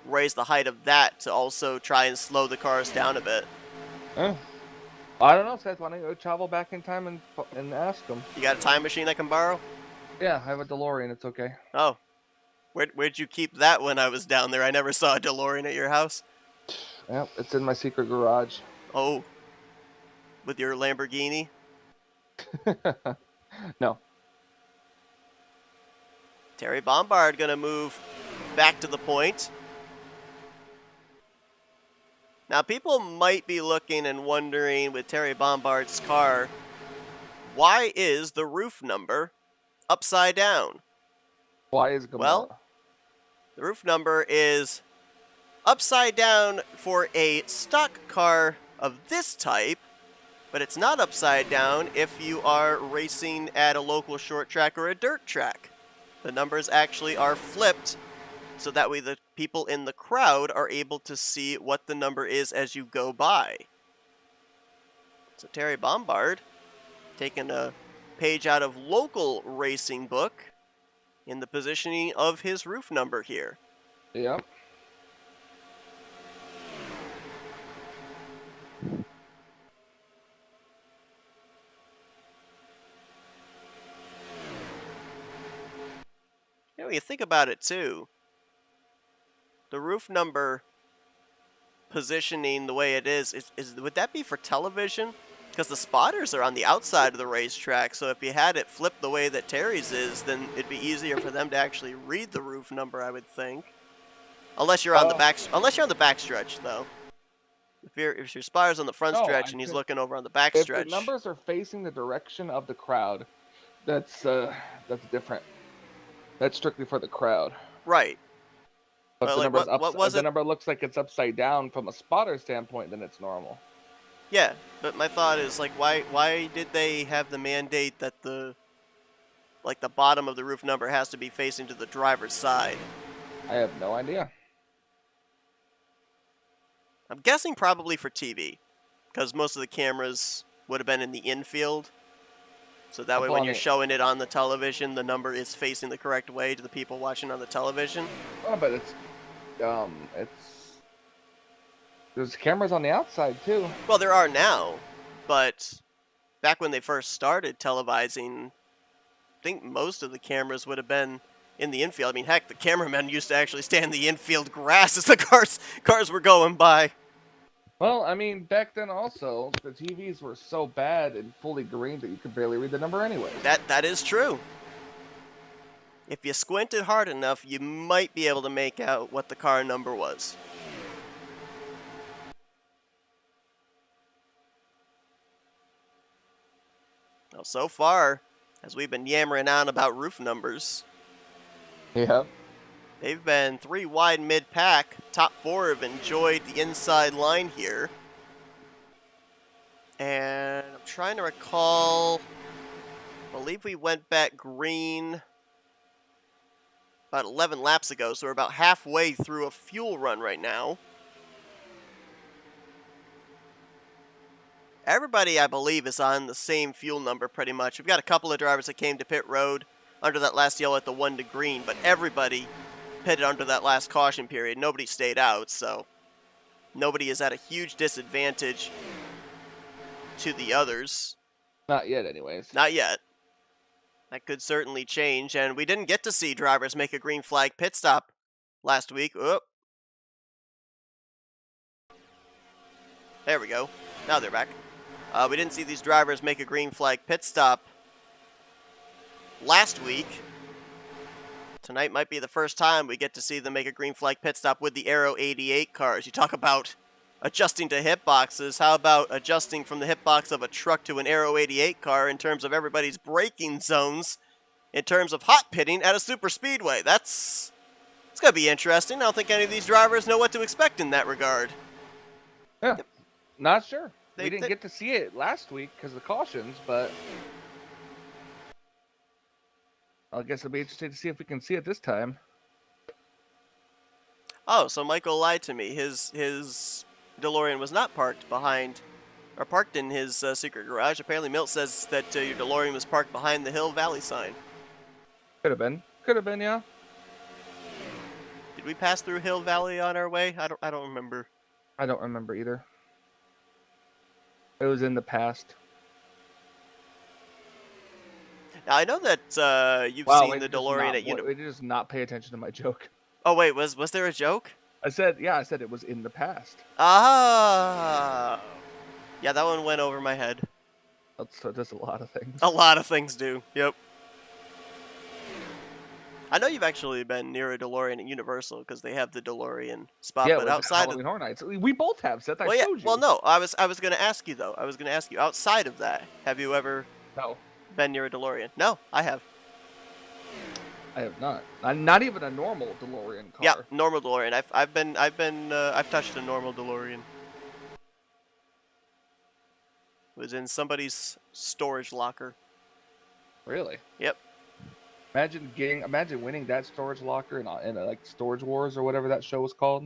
[SPEAKER 1] raise the height of that to also try and slow the cars down a bit.
[SPEAKER 2] I don't know, Seth. Why don't you go travel back in time and ask them?
[SPEAKER 1] You got a time machine I can borrow?
[SPEAKER 2] Yeah, I have a DeLorean. It's okay.
[SPEAKER 1] Oh. Where'd you keep that when I was down there? I never saw a DeLorean at your house.
[SPEAKER 2] Yep, it's in my secret garage.
[SPEAKER 1] Oh. With your Lamborghini?
[SPEAKER 2] No.
[SPEAKER 1] Terry Bombard gonna move back to the point. Now, people might be looking and wondering with Terry Bombard's car, why is the roof number upside down?
[SPEAKER 2] Why is it?
[SPEAKER 1] Well, the roof number is upside down for a stock car of this type, but it's not upside down if you are racing at a local short track or a dirt track. The numbers actually are flipped, so that way the people in the crowd are able to see what the number is as you go by. So Terry Bombard taking a page out of local racing book in the positioning of his roof number here.
[SPEAKER 2] Yep.
[SPEAKER 1] You know, when you think about it too, the roof number positioning the way it is would that be for television? Because the spotters are on the outside of the racetrack, so if you had it flipped the way that Terry's is, then it'd be easier for them to actually read the roof number, I would think. Unless you're on the back stretch, though. If your spotter's on the front stretch and he's looking over on the back stretch.
[SPEAKER 2] If the numbers are facing the direction of the crowd, that's different. That's strictly for the crowd.
[SPEAKER 1] Right.
[SPEAKER 2] But if the number looks like it's upside down from a spotter standpoint, then it's normal.
[SPEAKER 1] Yeah, but my thought is, like, why did they have the mandate that the bottom of the roof number has to be facing to the driver's side?
[SPEAKER 2] I have no idea.
[SPEAKER 1] I'm guessing probably for TV, because most of the cameras would have been in the infield. So that way when you're showing it on the television, the number is facing the correct way to the people watching on the television.
[SPEAKER 2] Oh, but there's cameras on the outside too.
[SPEAKER 1] Well, there are now, but back when they first started televising, I think most of the cameras would have been in the infield. I mean, heck, the cameramen used to actually stand in the infield grass as the cars were going by.
[SPEAKER 2] Well, I mean, back then also, the TVs were so bad and fully green that you could barely read the number anyway.
[SPEAKER 1] That is true. If you squinted hard enough, you might be able to make out what the car number was. Now, so far, as we've been yammering on about roof numbers,
[SPEAKER 2] yeah,
[SPEAKER 1] they've been 3 wide mid-pack. Top 4 have enjoyed the inside line here. And I'm trying to recall, I believe we went back green about 11 laps ago, so we're about halfway through a fuel run right now. Everybody, I believe, is on the same fuel number pretty much. We've got a couple of drivers that came to pit road under that last yellow at the 1 to green, but everybody pitted under that last caution period. Nobody stayed out, so nobody is at a huge disadvantage to the others.
[SPEAKER 2] Not yet, anyways.
[SPEAKER 1] Not yet. That could certainly change, and we didn't get to see drivers make a green flag pit stop last week. Oop. There we go. Now they're back. We didn't see these drivers make a green flag pit stop last week. Tonight might be the first time we get to see them make a green flag pit stop with the Aero 88 cars. You talk about adjusting to hitboxes. How about adjusting from the hitbox of a truck to an Aero 88 car in terms of everybody's braking zones, in terms of hot pitting at a super speedway? It's going to be interesting. I don't think any of these drivers know what to expect in that regard.
[SPEAKER 2] Yeah, not sure. We didn't get to see it last week because of the cautions, but I guess it'll be interesting to see if we can see it this time.
[SPEAKER 1] Oh, so Michael lied to me. His DeLorean was not parked parked in his secret garage. Apparently Milt says that your DeLorean was parked behind the Hill Valley sign.
[SPEAKER 2] Could have been. Could have been, yeah.
[SPEAKER 1] Did we pass through Hill Valley on our way? I don't remember.
[SPEAKER 2] I don't remember either. It was in the past.
[SPEAKER 1] Now, I know that you've seen the DeLorean at
[SPEAKER 2] Wait, just not pay attention to my joke.
[SPEAKER 1] Oh, wait, was there a joke?
[SPEAKER 2] I said it was in the past.
[SPEAKER 1] Ah. Yeah, that one went over my head.
[SPEAKER 2] So it does a lot of things.
[SPEAKER 1] A lot of things do, yep. I know you've actually been near a DeLorean at Universal because they have the DeLorean spot,
[SPEAKER 2] yeah,
[SPEAKER 1] but outside of
[SPEAKER 2] Horror Nights, we both have. Seth, I showed you.
[SPEAKER 1] Well, no, I was going to ask you though. I was going to ask you outside of that. Have you ever been near a DeLorean? No, I have.
[SPEAKER 2] I have not. Not even a normal DeLorean car.
[SPEAKER 1] Yeah, normal DeLorean. I've touched a normal DeLorean. It was in somebody's storage locker.
[SPEAKER 2] Really?
[SPEAKER 1] Yep.
[SPEAKER 2] Imagine winning that storage locker in like Storage Wars or whatever that show was called.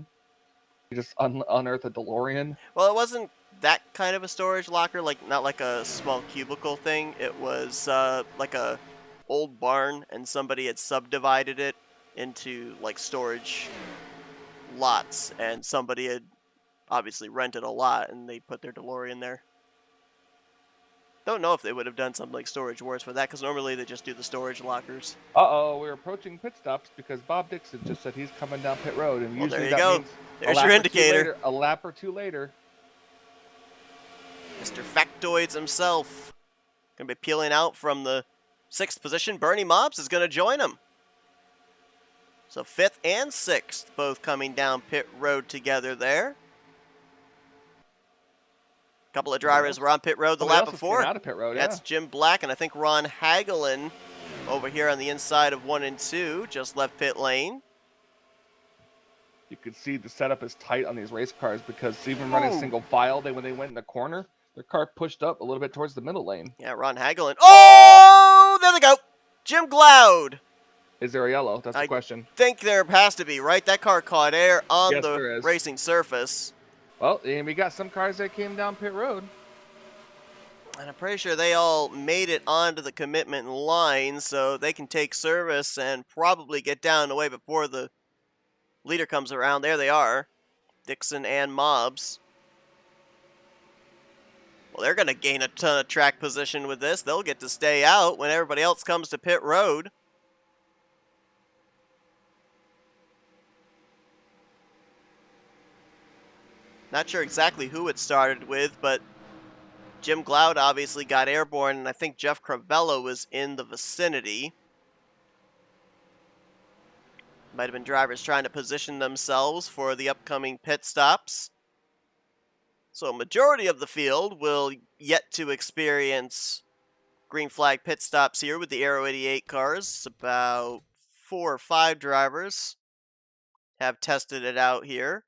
[SPEAKER 2] You just unearth a DeLorean.
[SPEAKER 1] Well, it wasn't that kind of a storage locker, not like a small cubicle thing. It was like a old barn, and somebody had subdivided it into like storage lots, and somebody had obviously rented a lot, and they put their DeLorean there. Don't know if they would have done something like Storage Wars for that, because normally they just do the storage lockers.
[SPEAKER 2] Uh-oh, we're approaching pit stops because Bob Dixon just said he's coming down pit road, and usually
[SPEAKER 1] there you go. There's your indicator.
[SPEAKER 2] A lap or two later.
[SPEAKER 1] Mr. Factoids himself. Going to be peeling out from the 6th position. Bernie Mobbs is going to join him. So 5th and 6th both coming down pit road together there. A couple of drivers were on pit road the lap before.
[SPEAKER 2] Out of pit road,
[SPEAKER 1] That's Jim Black, and I think Ron Hagelin over here on the inside of 1 and 2 just left pit lane.
[SPEAKER 2] You could see the setup is tight on these race cars because even running single file, when they went in the corner, their car pushed up a little bit towards the middle lane.
[SPEAKER 1] Yeah, Ron Hagelin. Oh, there they go. Jim Gloud.
[SPEAKER 2] Is there a yellow? That's the question.
[SPEAKER 1] I think there has to be, right? That car caught air on the racing surface.
[SPEAKER 2] Well, and we got some cars that came down pit road.
[SPEAKER 1] And I'm pretty sure they all made it onto the commitment line, so they can take service and probably get down the way before the leader comes around. There they are, Dixon and Mobbs. Well, they're going to gain a ton of track position with this. They'll get to stay out when everybody else comes to pit road. Not sure exactly who it started with, but Jim Gloud obviously got airborne, and I think Jeff Cravello was in the vicinity. Might have been drivers trying to position themselves for the upcoming pit stops. So a majority of the field will yet to experience green flag pit stops here with the Aero 88 cars. About 4 or 5 drivers have tested it out here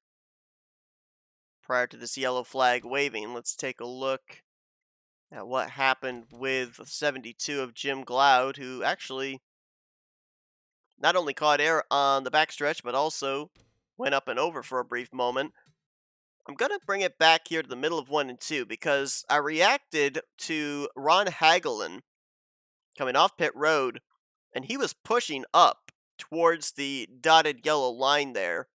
[SPEAKER 1] prior to this yellow flag waving. Let's take a look at what happened with 72 of Jim Gloud, who actually not only caught air on the backstretch, but also went up and over for a brief moment. I'm going to bring it back here to the middle of 1 and 2 because I reacted to Ron Hagelin coming off pit road, and he was pushing up towards the dotted yellow line there.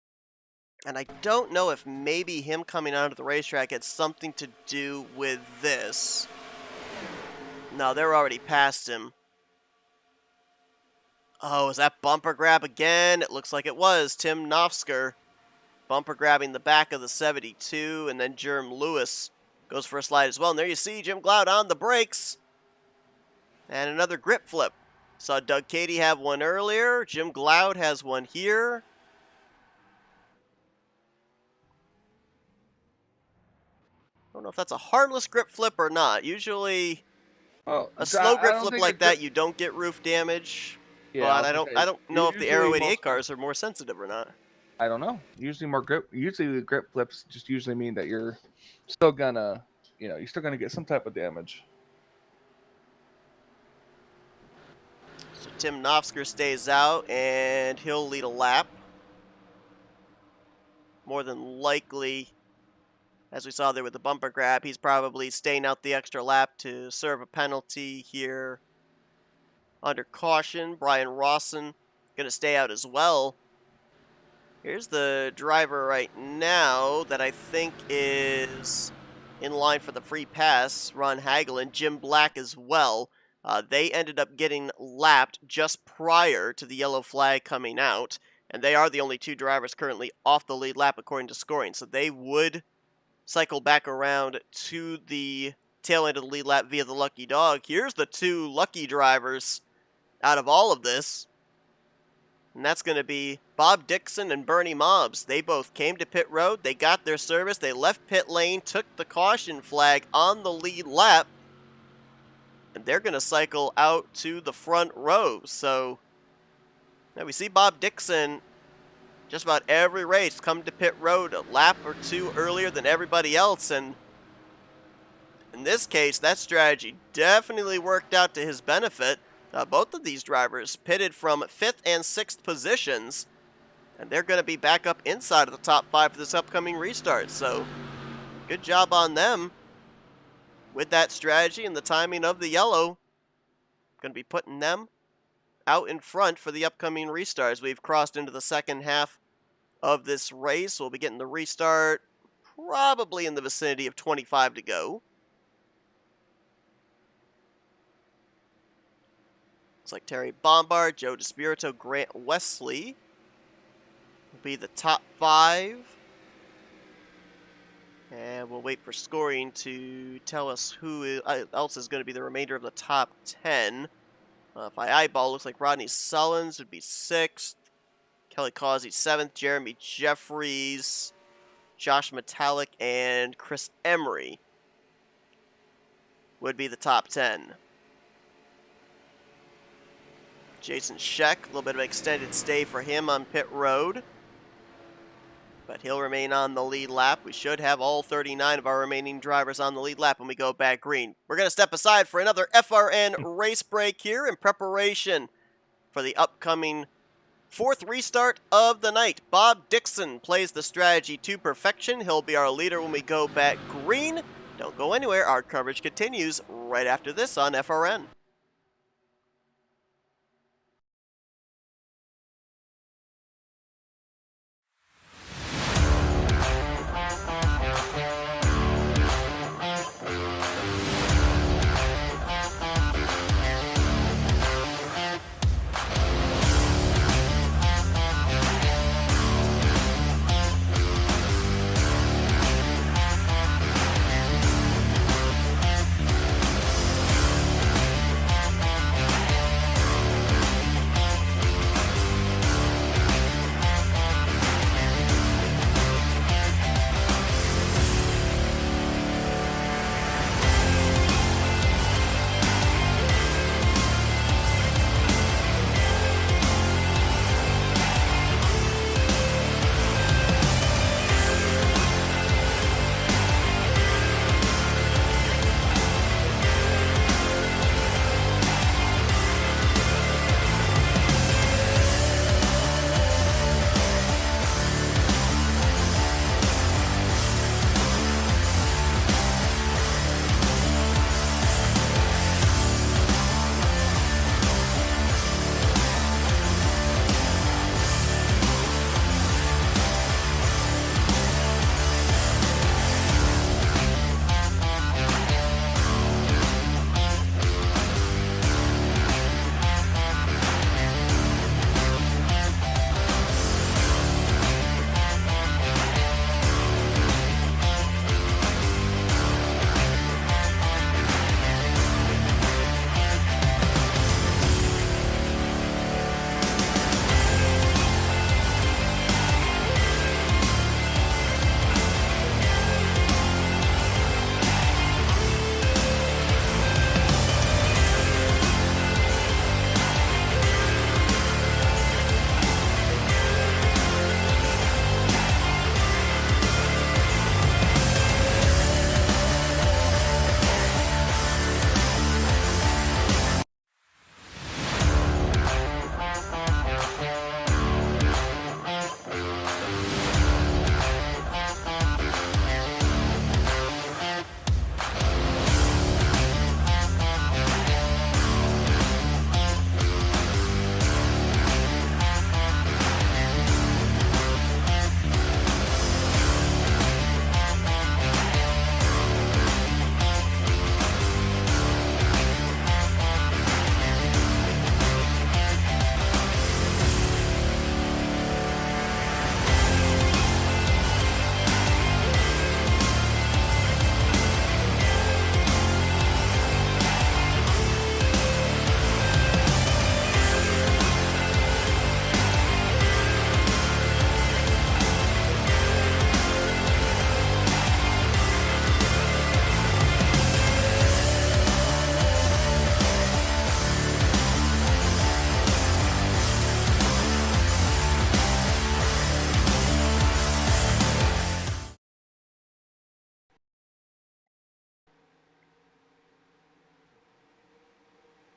[SPEAKER 1] And I don't know if maybe him coming onto the racetrack had something to do with this. No, they're already past him. Oh, is that bumper grab again? It looks like it was. Tim Nofsker bumper grabbing the back of the 72, and then Jerm Lewis goes for a slide as well. And there you see Jim Glaude on the brakes. And another grip flip. Saw Doug Cady have one earlier. Jim Glaude has one here. I don't know if that's a harmless grip flip or not. Usually, a slow grip flip like that, you don't get roof damage. Yeah, but I don't know if the Aero 88 cars are more sensitive or not.
[SPEAKER 2] I don't know. Usually the grip flips just usually mean that you're still gonna, you're still gonna get some type of damage.
[SPEAKER 1] So Tim Nofsker stays out, and he'll lead a lap. More than likely, as we saw there with the bumper grab, he's probably staying out the extra lap to serve a penalty here. Under caution, Brian Rawson going to stay out as well. Here's the driver right now that I think is in line for the free pass, Ron Hagelin, Jim Black as well. They ended up getting lapped just prior to the yellow flag coming out, and they are the only two drivers currently off the lead lap according to scoring, so they would cycle back around to the tail end of the lead lap via the lucky dog. Here's the two lucky drivers out of all of this, and that's going to be Bob Dixon and Bernie Mobbs. They both came to pit road, they got their service, they left pit lane, took the caution flag on the lead lap, and they're going to cycle out to the front row. So now we see Bob Dixon just about every race come to pit road a lap or two earlier than everybody else, and in this case that strategy definitely worked out to his benefit. Both of these drivers pitted from 5th and 6th positions, and they're going to be back up inside of the top 5 for this upcoming restart, so good job on them with that strategy and the timing of the yellow. Going to be putting them out in front for the upcoming restarts. We've crossed into the second half of this race. We'll be getting the restart probably in the vicinity of 25 to go. Looks like Terry Bombard, Joe DeSpirito, Grant Wesley will be the top 5. And we'll wait for scoring to tell us who else is going to be the remainder of the top 10. If I eyeball, looks like Rodney Sullins would be 6th. Kelly Causey 7th. Jeremy Jeffries, Josh Metallic, and Chris Emery would be the top 10. Jason Scheck, a little bit of an extended stay for him on pit road, but he'll remain on the lead lap. We should have all 39 of our remaining drivers on the lead lap when we go back green. We're going to step aside for another FRN race break here in preparation for the upcoming 4th restart of the night. Bob Dixon plays the strategy to perfection. He'll be our leader when we go back green. Don't go anywhere. Our coverage continues right after this on FRN.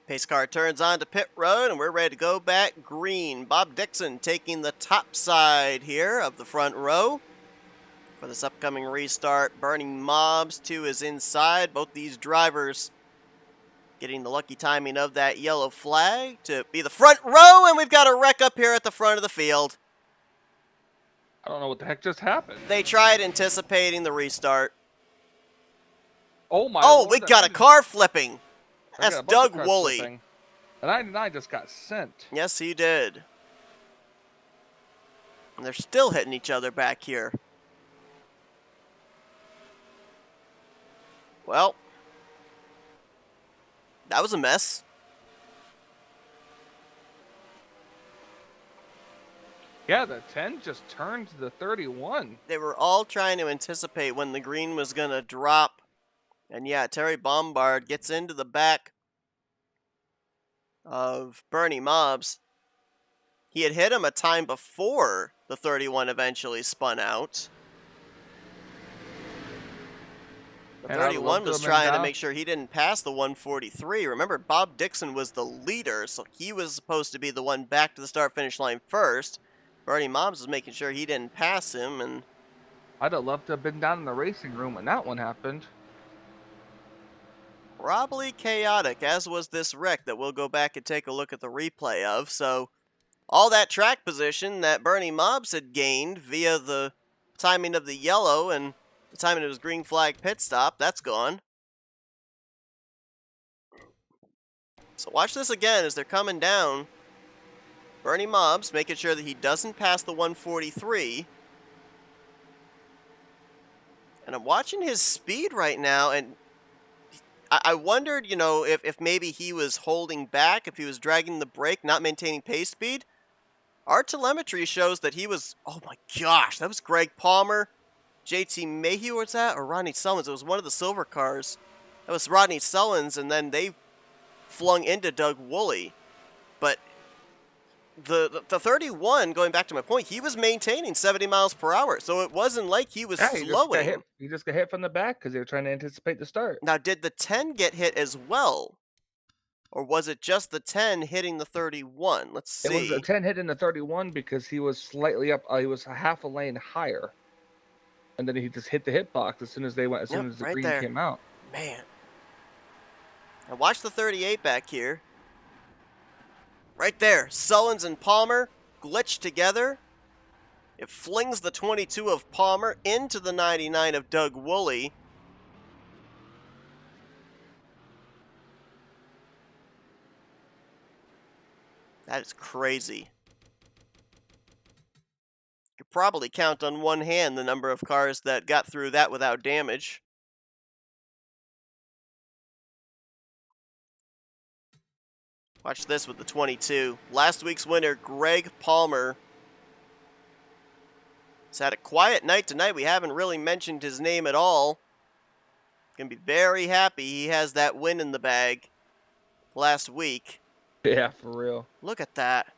[SPEAKER 1] Pace car turns on to pit road, and we're ready to go back green. Bob Dixon taking the top side here of the front row for this upcoming restart. Bernie Mobs to his inside. Both these drivers getting the lucky timing of that yellow flag to be the front row, and we've got a wreck up here at the front of the field.
[SPEAKER 2] I don't know what the heck just happened.
[SPEAKER 1] They tried anticipating the restart.
[SPEAKER 2] Oh my
[SPEAKER 1] Oh,
[SPEAKER 2] Lord,
[SPEAKER 1] we got a car flipping. That's Doug Woolley.
[SPEAKER 2] And 99 just got sent.
[SPEAKER 1] Yes, he did. And they're still hitting each other back here. Well, that was a mess.
[SPEAKER 2] Yeah, the 10 just turned to the 31.
[SPEAKER 1] They were all trying to anticipate when the green was going to drop. And yeah, Terry Bombard gets into the back of Bernie Mobs. He had hit him a time before the 31 eventually spun out. The 31 was trying to make sure he didn't pass the 143. Remember, Bob Dixon was the leader, so he was supposed to be the one back to the start-finish line first. Bernie Mobs was making sure he didn't pass him, and
[SPEAKER 2] I'd have loved to have been down in the racing room when that one happened.
[SPEAKER 1] probably chaotic, as was this wreck that we'll go back and take a look at the replay of. So all that track position that Bernie Mobs had gained via the timing of the yellow and the timing of his green flag pit stop, that's gone. So watch this again as they're coming down. Bernie Mobs making sure that he doesn't pass the 143. And I'm watching his speed right now, and I wondered, you know, if maybe he was holding back, if he was dragging the brake, not maintaining pace speed. Our telemetry shows that he was, oh my gosh, that was Greg Palmer, JT Mayhew, what's that? Or Rodney Sullins. It was one of the silver cars. That was Rodney Sullins, and then they flung into Doug Woolley. But the 31, going back to my point, he was maintaining 70 miles per hour, so it wasn't like he was slowing.
[SPEAKER 2] He just got hit from the back because they were trying to anticipate the start.
[SPEAKER 1] Now, did the 10 get hit as well? Or was it just the 10 hitting the 31? Let's see.
[SPEAKER 2] It was a 10 hitting the 31 because he was slightly up. He was half a lane higher. And then he just hit the hitbox as soon as they went, as soon as the
[SPEAKER 1] right
[SPEAKER 2] green
[SPEAKER 1] there.
[SPEAKER 2] came out.
[SPEAKER 1] Man. Now watch the 38 back here. Right there, Sullins and Palmer glitched together. It flings the 22 of Palmer into the 99 of Doug Woolley. That is crazy. You could probably count on one hand the number of cars that got through that without damage. Watch this with the 22. Last week's winner, Greg Palmer. He's had a quiet night tonight. We haven't really mentioned his name at all. Gonna be very happy he has that win in the bag last week.
[SPEAKER 2] Yeah, for real.
[SPEAKER 1] Look at that.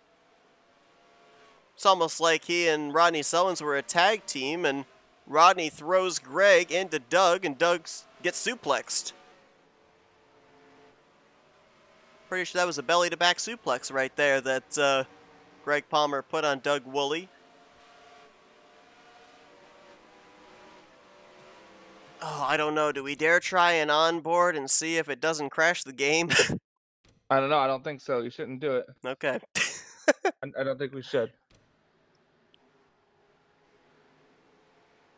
[SPEAKER 1] It's almost like he and Rodney Sullins were a tag team, and Rodney throws Greg into Doug, and Doug gets suplexed. Pretty sure that was a belly-to-back suplex right there that Greg Palmer put on Doug Woolley. Oh, I don't know. Do we dare try an onboard and see if it doesn't crash the game?
[SPEAKER 2] I don't know. I don't think so. You shouldn't do it.
[SPEAKER 1] Okay.
[SPEAKER 2] I don't think we should.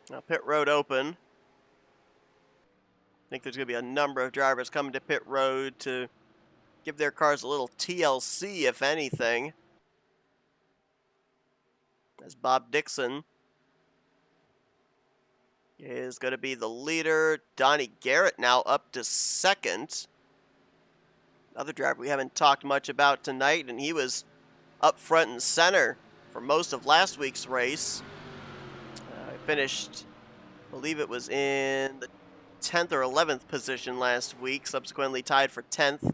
[SPEAKER 1] Now, pit road open. I think there's going to be a number of drivers coming to pit road to give their cars a little TLC, if anything. As Bob Dixon is going to be the leader. Donnie Garrett now up to second. Another driver we haven't talked much about tonight, and he was up front and center for most of last week's race. Finished, I believe it was in the 10th or 11th position last week, subsequently tied for 10th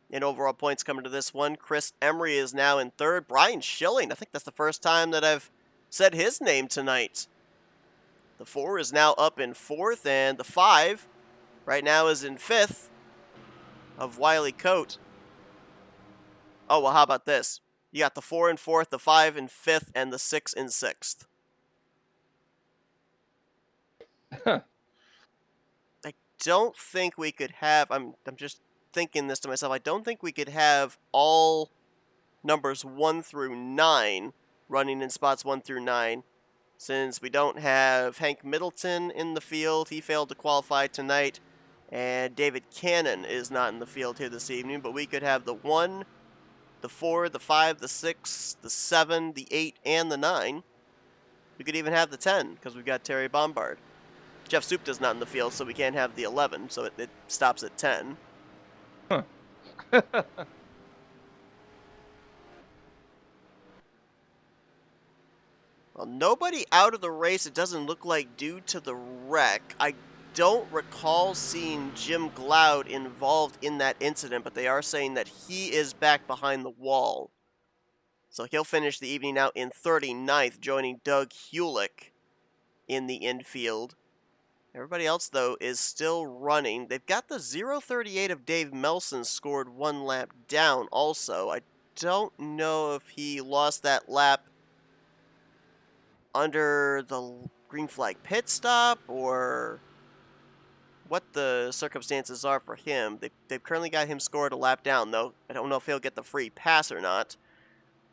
[SPEAKER 1] in overall points coming to this one. Chris Emery is now in third. Brian Schilling, I think that's the first time that I've said his name tonight. The 4 is now up in fourth, and the 5 right now is in fifth of Wiley Coate. Oh, well, how about this? You got the 4 and 4th, the 5 and 5th, and the 6 and 6th. I don't think we could have. I'm just thinking this to myself. I don't think we could have all numbers 1 through 9 running in spots 1 through 9, since we don't have Hank Middleton in the field. He failed to qualify tonight, and David Cannon is not in the field here this evening. But we could have the 1, the 4, the 5, the 6, the 7, the 8, and the 9. We could even have the 10, because we've got Terry Bombard. Jeff Supta's not in the field, so we can't have the 11, so it stops at 10.
[SPEAKER 2] Huh.
[SPEAKER 1] Well, nobody out of the race, it doesn't look like, due to the wreck. I don't recall seeing Jim Glaude involved in that incident, but they are saying that he is back behind the wall. So he'll finish the evening out in 39th, joining Doug Hewlick in the infield. Everybody else, though, is still running. They've got the 0.38 of Dave Melson scored 1 lap down also. I don't know if he lost that lap under the green flag pit stop or what the circumstances are for him. They've currently got him scored a lap down, though. I don't know if he'll get the free pass or not.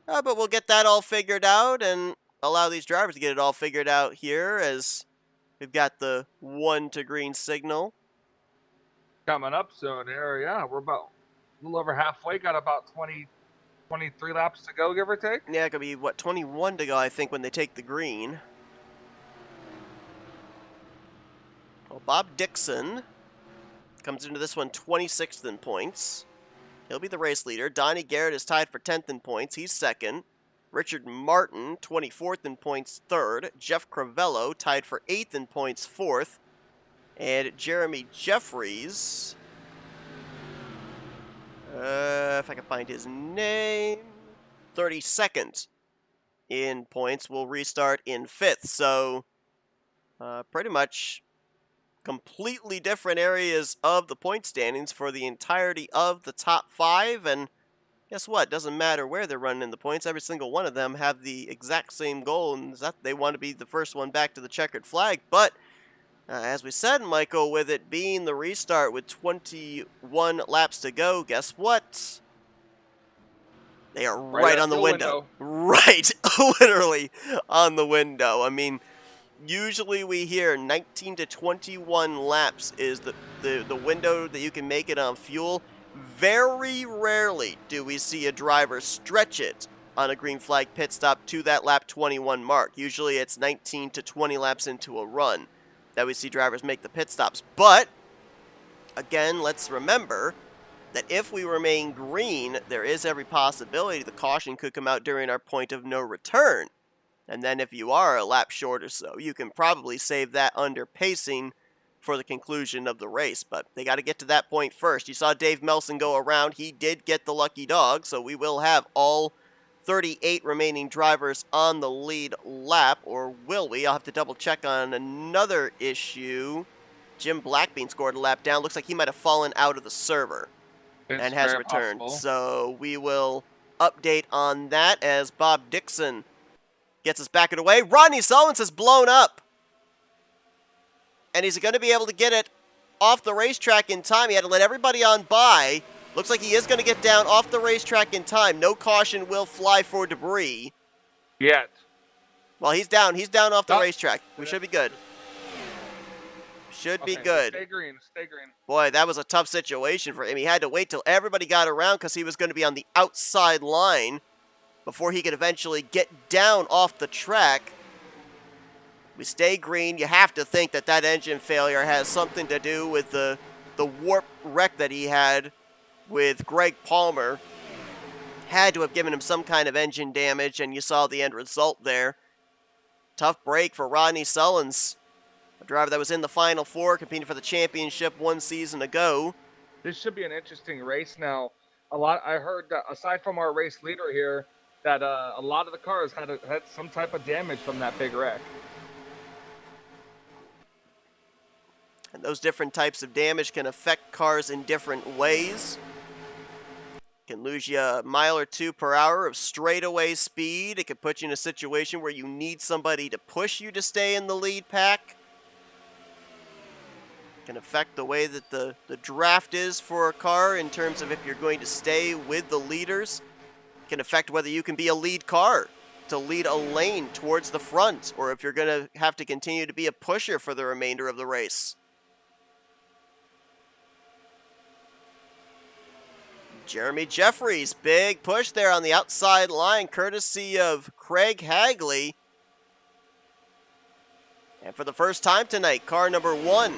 [SPEAKER 1] But we'll get that all figured out and allow these drivers to get it all figured out here as we've got the 1 to green signal.
[SPEAKER 2] Coming up soon here, yeah. We're about a little over halfway. Got about 23 laps to go, give or take.
[SPEAKER 1] Yeah, it could be, 21 to go, I think, when they take the green. Well, Bob Dixon comes into this one 26th in points. He'll be the race leader. Donnie Garrett is tied for 10th in points. He's second. Richard Martin, 24th in points, third. Jeff Cravello, tied for 8th in points, fourth. And Jeremy Jeffries, if I can find his name, 32nd in points, will restart in 5th. So, pretty much completely different areas of the point standings for the entirety of the top 5. And guess what? Doesn't matter where they're running in the points. Every single one of them have the exact same goal, and that they want to be the first one back to the checkered flag. But as we said, Michael, with it being the restart with 21 laps to go, guess what? They are right on the window. Right, literally on the window. I mean, usually we hear 19 to 21 laps is the window that you can make it on fuel. Very rarely do we see a driver stretch it on a green flag pit stop to that lap 21 mark. Usually it's 19 to 20 laps into a run that we see drivers make the pit stops. But, again, let's remember that if we remain green, there is every possibility the caution could come out during our point of no return. And then if you are a lap short or so, you can probably save that under pacing for the conclusion of the race. But they got to get to that point first. You saw Dave Melson go around. He did get the lucky dog, so we will have all 38 remaining drivers on the lead lap, or will we? I'll have to double check on another issue. Jim Blackbean scored a lap down. Looks like he might have fallen out of the server and has returned.
[SPEAKER 2] Possible.
[SPEAKER 1] So we will update on that as Bob Dixon gets us back away. Rodney Sullivan has blown up. And he's going to be able to get it off the racetrack in time. He had to let everybody on by. Looks like he is going to get down off the racetrack in time. No caution will fly for debris.
[SPEAKER 2] Yet.
[SPEAKER 1] Well, he's down. He's down off the racetrack. We should be good. Should be good.
[SPEAKER 2] Stay green. Stay green.
[SPEAKER 1] Boy, that was a tough situation for him. He had to wait till everybody got around because he was going to be on the outside line before he could eventually get down off the track. We stay green. You have to think that that engine failure has something to do with the warp wreck that he had with Greg Palmer. Had to have given him some kind of engine damage, and you saw the end result there. Tough break for Rodney Sullins, a driver that was in the Final Four, competing for the championship 1 season ago.
[SPEAKER 2] This should be an interesting race now. I heard that aside from our race leader here, that a lot of the cars had some type of damage from that big wreck.
[SPEAKER 1] And those different types of damage can affect cars in different ways. Can lose you a mile or two per hour of straightaway speed. It could put you in a situation where you need somebody to push you to stay in the lead pack. Can affect the way that the draft is for a car in terms of if you're going to stay with the leaders. Can affect whether you can be a lead car to lead a lane towards the front, or if you're going to have to continue to be a pusher for the remainder of the race. Jeremy Jeffries, big push there on the outside line, courtesy of Craig Hagley. And for the first time tonight, car number 1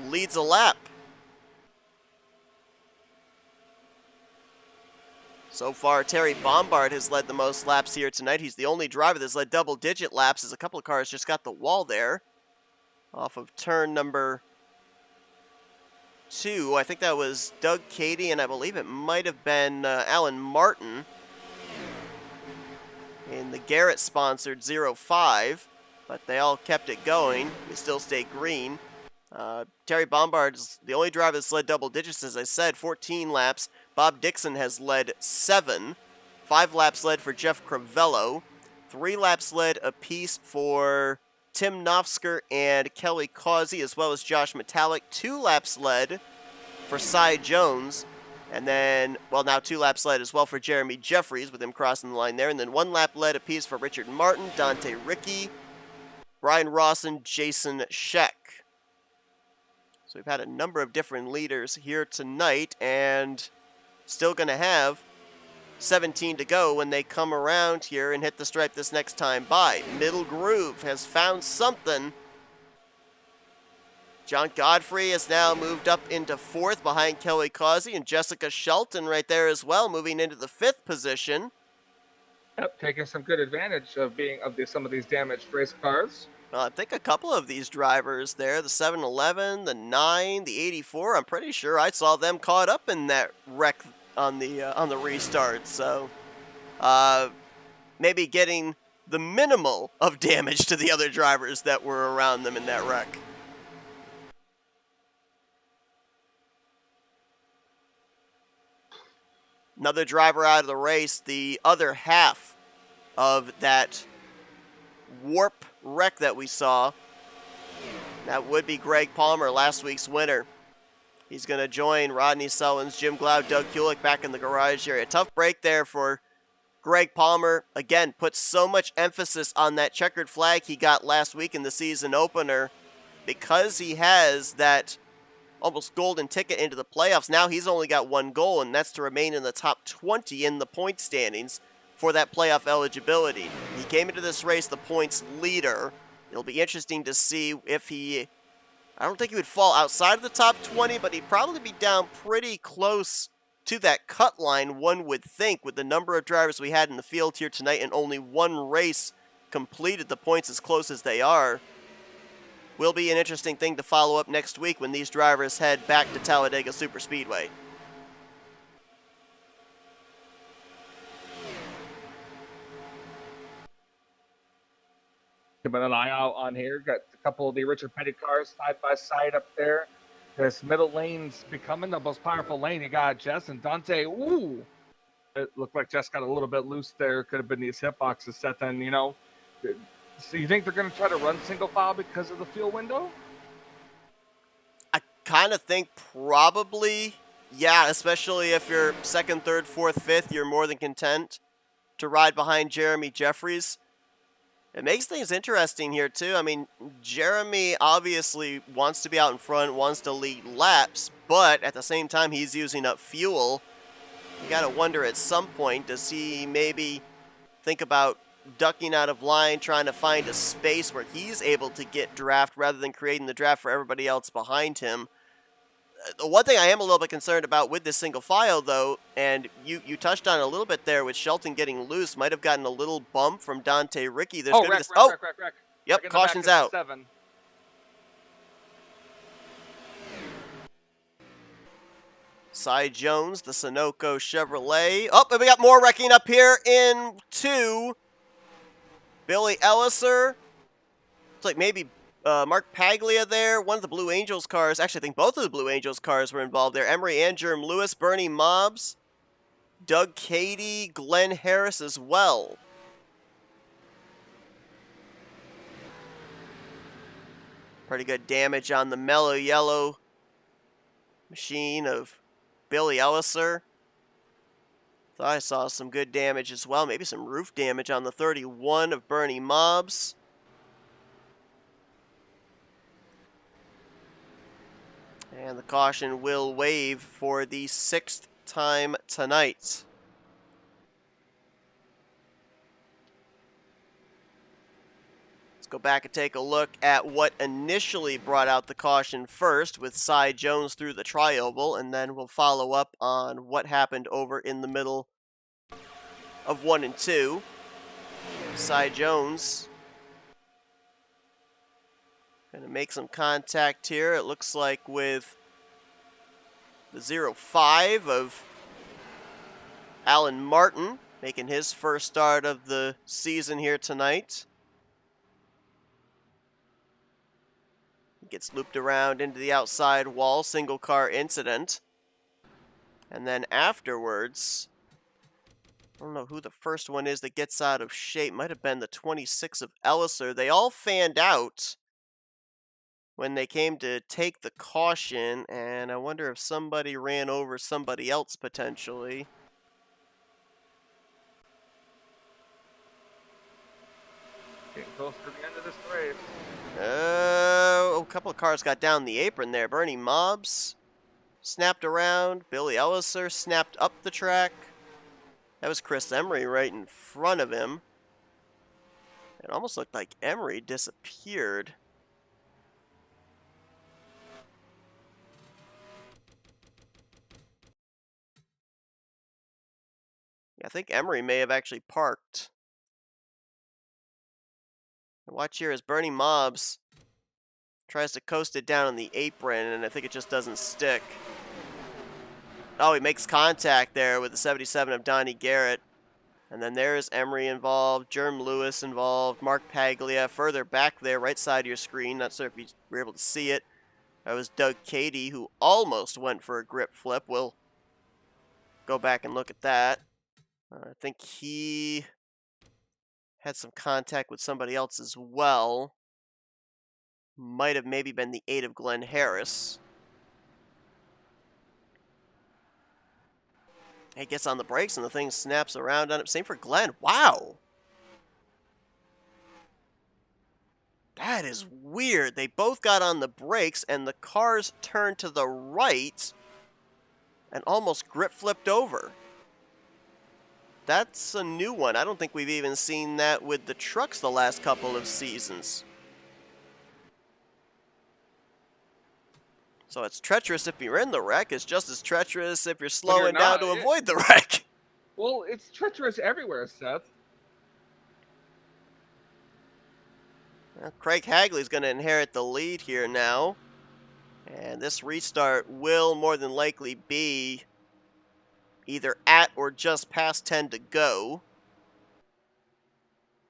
[SPEAKER 1] leads a lap. So far, Terry Bombard has led the most laps here tonight. He's the only driver that's led double-digit laps, as a couple of cars just got the wall there off of turn number 2. I think that was Doug Cady, and I believe it might have been Alan Martin in the Garrett-sponsored 05, but they all kept it going. We still stay green. Terry Bombard is the only driver that's led double digits, as I said, 14 laps. Bob Dixon has led 7. 5 laps led for Jeff Crivello. 3 laps led apiece for Tim Nofsker and Kelly Causey, as well as Josh Metallic. 2 laps led for Cy Jones. And then, well, now 2 laps led as well for Jeremy Jeffries, with him crossing the line there. And then 1 lap led apiece for Richard Martin, Dante Rickey, Brian Rawson, Jason Scheck. So we've had a number of different leaders here tonight, and still going to have 17 to go when they come around here and hit the stripe this next time by. Middle Groove has found something. John Godfrey has now moved up into 4th behind Kelly Causey, and Jessica Shelton right there as well, moving into the 5th position.
[SPEAKER 2] Yep, taking some good advantage of some of these damaged race cars.
[SPEAKER 1] Well, I think a couple of these drivers there, the 711, the 9, the 84, I'm pretty sure I saw them caught up in that wreck on the restart. So maybe getting the minimal of damage to the other drivers that were around them in that wreck. Another driver out of the race, the other half of that warp wreck that we saw. That would be Greg Palmer, last week's winner. He's going to join Rodney Sullins, Jim Glaude, Doug Kulik back in the garage area. Tough break there for Greg Palmer. Again, puts so much emphasis on that checkered flag he got last week in the season opener. Because he has that almost golden ticket into the playoffs, now he's only got 1 goal, and that's to remain in the top 20 in the point standings for that playoff eligibility. He came into this race the points leader. It'll be interesting to see if I don't think he would fall outside of the top 20, but he'd probably be down pretty close to that cut line, one would think, with the number of drivers we had in the field here tonight and only 1 race completed, the points as close as they are. Will be an interesting thing to follow up next week when these drivers head back to Talladega Superspeedway.
[SPEAKER 2] Keeping an eye out on here. Got a couple of the Richard Petty cars side by side up there. This middle lane's becoming the most powerful lane. You got Jess and Dante. Ooh! It looked like Jess got a little bit loose there. Could have been these hitboxes set then, you know. So you think they're going to try to run single file because of the fuel window?
[SPEAKER 1] I kind of think probably, yeah, especially if you're 2nd, 3rd, 4th, 5th, you're more than content to ride behind Jeremy Jeffries. It makes things interesting here, too. I mean, Jeremy obviously wants to be out in front, wants to lead laps, but at the same time, he's using up fuel. You got to wonder at some point, does he maybe think about ducking out of line, trying to find a space where he's able to get draft rather than creating the draft for everybody else behind him? The one thing I am a little bit concerned about with this single file, though, and you touched on it a little bit there with Shelton getting loose, might have gotten a little bump from Dante Rickey. There's
[SPEAKER 2] wreck.
[SPEAKER 1] Yep, caution's out.
[SPEAKER 2] 7.
[SPEAKER 1] Cy Jones, the Sunoco Chevrolet. Oh, and we got more wrecking up here in 2. Billy Elliser. Looks like maybe Mark Paglia there. One of the Blue Angels cars. Actually, I think both of the Blue Angels cars were involved there. Emery and Jerm Lewis. Bernie Mobbs. Doug Cady, Glenn Harris as well. Pretty good damage on the mellow yellow machine of Billy Elliser. Thought I saw some good damage as well. Maybe some roof damage on the 31 of Bernie Mobbs. And the caution will waive for the 6th time tonight. Let's go back and take a look at what initially brought out the caution first with Cy Jones through the tri-oval, and then we'll follow up on what happened over in the middle of 1 and 2. Cy Jones going to make some contact here. It looks like with the 0-5 of Alan Martin making his first start of the season here tonight. He gets looped around into the outside wall, single car incident. And then afterwards, I don't know who the first one is that gets out of shape. Might have been the 26 of Elliser. They all fanned out when they came to take the caution, and I wonder if somebody ran over somebody else potentially.
[SPEAKER 2] Getting close to the end of this race.
[SPEAKER 1] A couple of cars got down the apron there. Bernie Mobbs snapped around. Billy Elliser snapped up the track. That was Chris Emery right in front of him. It almost looked like Emery disappeared. Yeah, I think Emery may have actually parked. Watch here as Bernie Mobbs tries to coast it down on the apron, and I think it just doesn't stick. Oh, he makes contact there with the 77 of Donnie Garrett. And then there's Emery involved, Jerm Lewis involved, Mark Paglia further back there, right side of your screen. Not sure if you were able to see it. That was Doug Cady, who almost went for a grip flip. We'll go back and look at that. I think he had some contact with somebody else as well. Might have maybe been the 8 of Glenn Harris. He gets on the brakes and the thing snaps around on it. Same for Glenn. Wow. That is weird. They both got on the brakes and the cars turned to the right and almost grip flipped over. That's a new one. I don't think we've even seen that with the trucks the last couple of seasons. So it's treacherous if you're in the wreck. It's just as treacherous if you're slowing down to avoid the wreck.
[SPEAKER 2] Well, it's treacherous everywhere, Seth.
[SPEAKER 1] Well, Craig Hagley's going to inherit the lead here now. And this restart will more than likely be either at or just past 10 to go.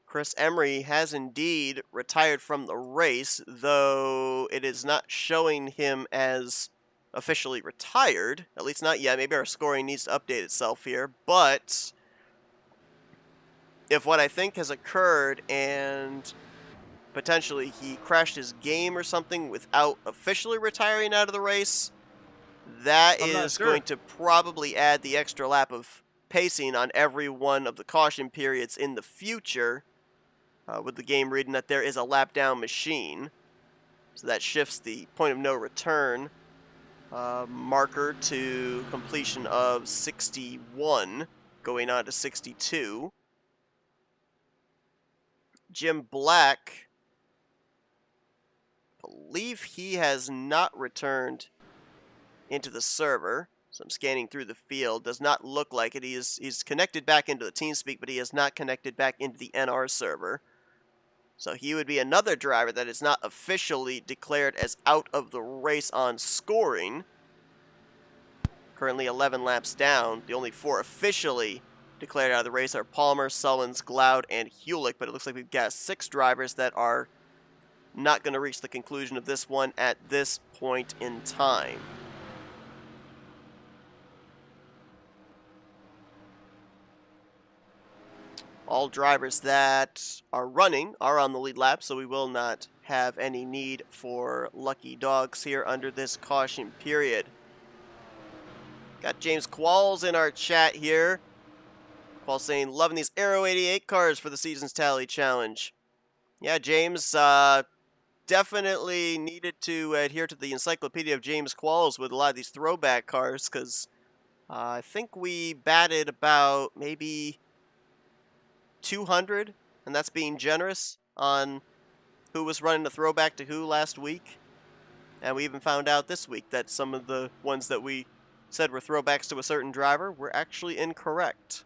[SPEAKER 1] Chris Emery has indeed retired from the race, though it is not showing him as officially retired. At least not yet. Maybe our scoring needs to update itself here. But if what I think has occurred and potentially he crashed his game or something without officially retiring out of the race, that is going to probably add the extra lap of pacing on every one of the caution periods in the future, with the game reading that there is a lap down machine. So that shifts the point of no return marker to completion of 61, going on to 62. Jim Black, I believe he has not returned into the server. So I'm scanning through the field. Does not look like it. He's connected back into the TeamSpeak, but he is not connected back into the NR server. So he would be another driver that is not officially declared as out of the race on scoring. Currently 11 laps down. The only 4 officially declared out of the race are Palmer, Sullins, Gloud, and Hewlick. But it looks like we've got 6 drivers that are not going to reach the conclusion of this one at this point in time. All drivers that are running are on the lead lap, so we will not have any need for lucky dogs here under this caution period. Got James Qualls in our chat here. Qualls saying, loving these Aero 88 cars for the season's tally challenge. Yeah, James, definitely needed to adhere to the Encyclopedia of James Qualls with a lot of these throwback cars, because I think we batted about maybe 200, and that's being generous, on who was running the throwback to who last week. And we even found out this week that some of the ones that we said were throwbacks to a certain driver were actually incorrect.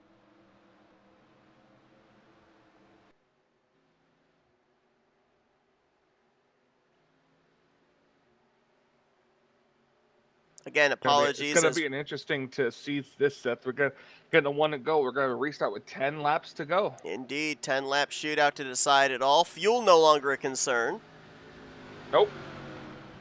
[SPEAKER 1] Again,
[SPEAKER 2] It's
[SPEAKER 1] apologies.
[SPEAKER 2] going to be an interesting to see this set. We're going to one to go. We're going to restart with 10 laps to go.
[SPEAKER 1] Indeed, 10-lap shootout to decide it all. Fuel no longer a concern.
[SPEAKER 2] Nope.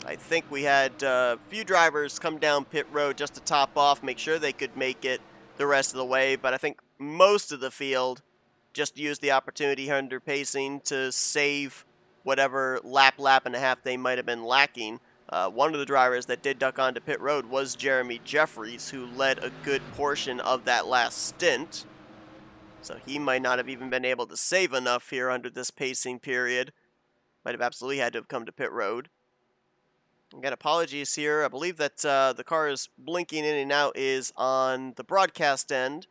[SPEAKER 1] I think we had a few drivers come down pit road just to top off, make sure they could make it the rest of the way, but I think most of the field just used the opportunity under pacing to save whatever lap and a half they might have been lacking. One of the drivers that did duck onto pit road was Jeremy Jeffries, who led a good portion of that last stint. So he might not have even been able to save enough here under this pacing period. Might have absolutely had to have come to pit road. Again, apologies here. I believe that the car is blinking in and out is on the broadcast end.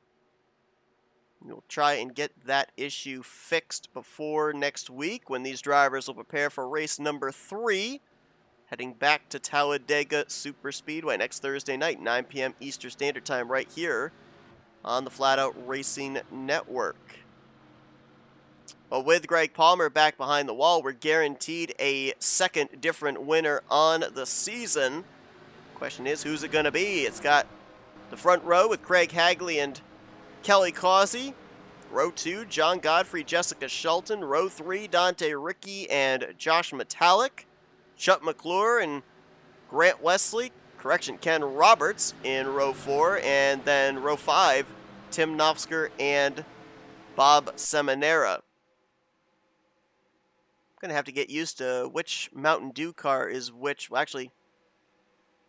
[SPEAKER 1] We'll try and get that issue fixed before next week, when these drivers will prepare for race number 3, heading back to Talladega Superspeedway next Thursday night, 9 p.m. Eastern Standard Time, right here on the Flatout Racing Network. But with Greg Palmer back behind the wall, we're guaranteed a second different winner on the season. Question is, who's it going to be? It's got the front row with Craig Hagley and Kelly Causey. Row 2, John Godfrey, Jessica Shelton. Row 3, Dante Ricky and Josh Metallic. Chuck McClure and Grant Wesley. Ken Roberts in row 4. And then row 5, Tim Knopfsker and Bob Seminara. I'm gonna have to get used to which Mountain Dew car is which. Well, actually,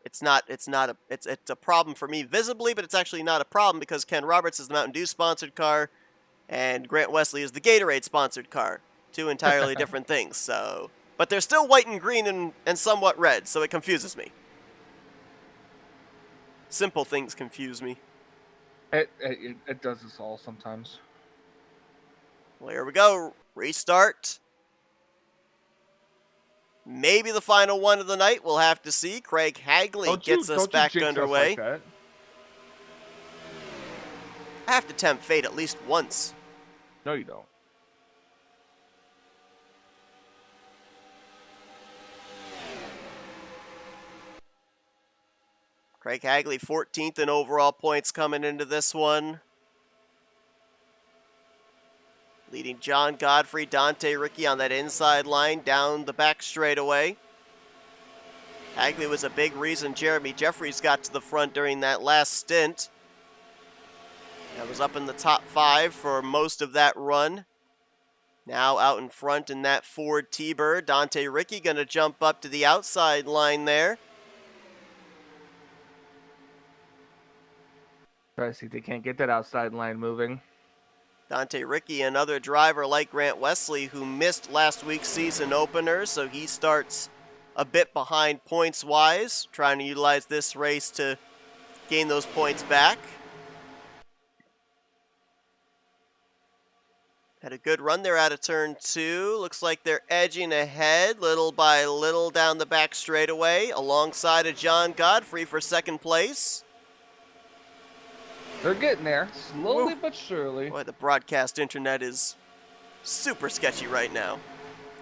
[SPEAKER 1] it's a problem for me visibly, but it's actually not a problem because Ken Roberts is the Mountain Dew sponsored car, and Grant Wesley is the Gatorade sponsored car. Two entirely different things. So, but they're still white and green and somewhat red, so it confuses me. Simple things confuse me.
[SPEAKER 2] It does this all sometimes.
[SPEAKER 1] Well, here we go. Restart. Maybe the final one of the night. We'll have to see. Craig Hagley gets us back underway.
[SPEAKER 2] Like that.
[SPEAKER 1] I have to tempt fate at least once.
[SPEAKER 2] No, you don't.
[SPEAKER 1] Craig Hagley, 14th in overall points coming into this one. Leading John Godfrey, Dante Ricky on that inside line down the back straightaway. Hagley was a big reason Jeremy Jeffries got to the front during that last stint. That was up in the top 5 for most of that run. Now out in front in that Ford T-Bird. Dante Ricky going to jump up to the outside line there.
[SPEAKER 2] Try to see if they can't get that outside line moving.
[SPEAKER 1] Dante Ricky, another driver like Grant Wesley, who missed last week's season opener, so he starts a bit behind points-wise, trying to utilize this race to gain those points back. Had a good run there out of turn 2. Looks like they're edging ahead little by little down the back straightaway, alongside of John Godfrey for second place.
[SPEAKER 2] They're getting there, slowly but surely.
[SPEAKER 1] Boy, the broadcast internet is super sketchy right now.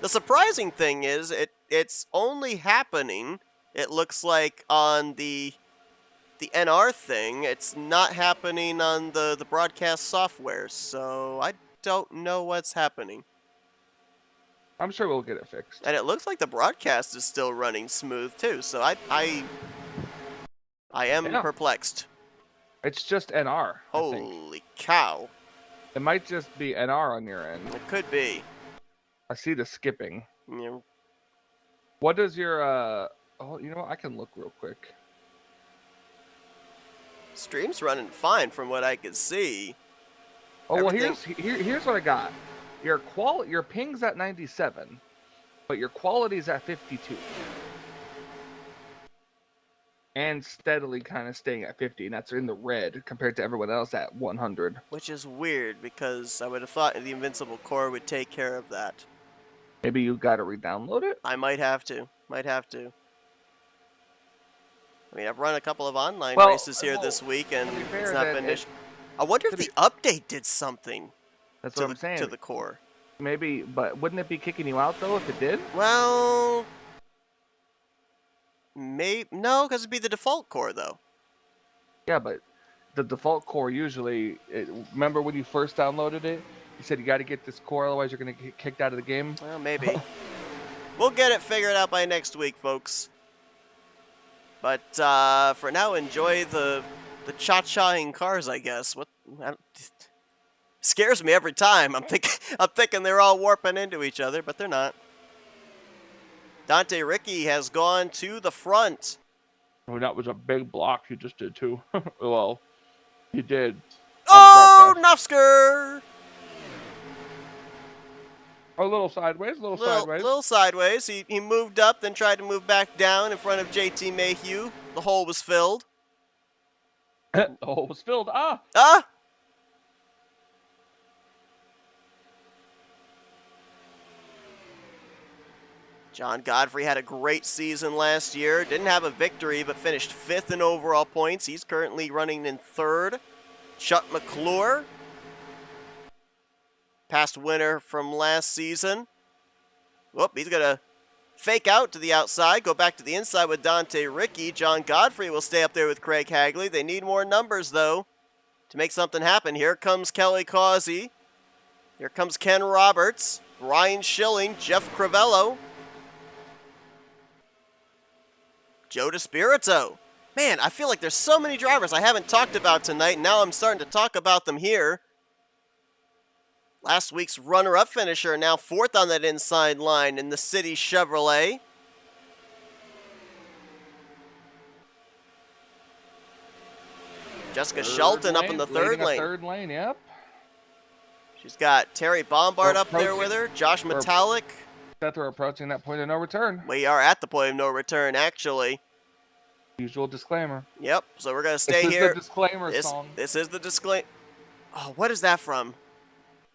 [SPEAKER 1] The surprising thing is it's only happening, it looks like, on the NR thing. It's not happening on the broadcast software, so I don't know what's happening.
[SPEAKER 2] I'm sure we'll get it fixed.
[SPEAKER 1] And it looks like the broadcast is still running smooth too, so I am perplexed.
[SPEAKER 2] It's just NR.
[SPEAKER 1] Holy cow.
[SPEAKER 2] It might just be NR on your end.
[SPEAKER 1] It could be.
[SPEAKER 2] I see the skipping.
[SPEAKER 1] Yeah.
[SPEAKER 2] What does your oh, you know what? I can look real quick.
[SPEAKER 1] Stream's running fine from what I could see.
[SPEAKER 2] Oh, well,
[SPEAKER 1] Everything-
[SPEAKER 2] here's what I got. Your ping's at 97, but your quality's at 52. And steadily kind of staying at 50, and that's in the red compared to everyone else at 100.
[SPEAKER 1] Which is weird, because I would have thought the Invincible Core would take care of that.
[SPEAKER 2] Maybe you got to re-download it?
[SPEAKER 1] I might have to. Might have to. I mean, I've run a couple of online
[SPEAKER 2] Well,
[SPEAKER 1] races here this week, and
[SPEAKER 2] to be fair,
[SPEAKER 1] it's not
[SPEAKER 2] then
[SPEAKER 1] been an
[SPEAKER 2] it-
[SPEAKER 1] issue. I wonder if the update did something
[SPEAKER 2] That's
[SPEAKER 1] to
[SPEAKER 2] what I'm saying.
[SPEAKER 1] to the core.
[SPEAKER 2] Maybe, but wouldn't it be kicking you out, though, if it did?
[SPEAKER 1] Well, no, because it'd be the default core, though.
[SPEAKER 2] Yeah, but the default core usually... remember when you first downloaded it? You said you got to get this core, otherwise you're going to get kicked out of the game?
[SPEAKER 1] Well, maybe. We'll get it figured out by next week, folks. But for now, enjoy the cha-chaing cars, I guess. Scares me every time. I'm thinking they're all warping into each other, but they're not. Dante Ricci has gone to the front.
[SPEAKER 2] Oh, that was a big block he just did, too. Well, he did.
[SPEAKER 1] Oh, Nofsker!
[SPEAKER 2] A little sideways, sideways.
[SPEAKER 1] Little sideways. He moved up, then tried to move back down in front of JT Mayhew. The hole was filled.
[SPEAKER 2] The hole was filled. Ah!
[SPEAKER 1] Ah! John Godfrey had a great season last year. Didn't have a victory, but finished 5th in overall points. He's currently running in 3rd. Chuck McClure, past winner from last season. Whoop, he's going to fake out to the outside, go back to the inside with Dante Ricci. John Godfrey will stay up there with Craig Hagley. They need more numbers, though, to make something happen. Here comes Kelly Causey. Here comes Ken Roberts, Ryan Schilling, Jeff Crivello, Joe DeSpirito. Man, I feel like there's so many drivers I haven't talked about tonight, and now I'm starting to talk about them here. Last week's runner-up finisher, now 4th on that inside line in the City Chevrolet. Jessica Shelton up in the third lane.
[SPEAKER 2] Third lane, yep.
[SPEAKER 1] She's got Terry Bombard up there with her, Josh Metallic.
[SPEAKER 2] That we're approaching that point of no return.
[SPEAKER 1] We are at the point of no return, actually.
[SPEAKER 2] Usual disclaimer.
[SPEAKER 1] Yep, so we're going to stay
[SPEAKER 2] This
[SPEAKER 1] here.
[SPEAKER 2] is the disclaimer song.
[SPEAKER 1] This is the disclaimer. Oh, what is that from?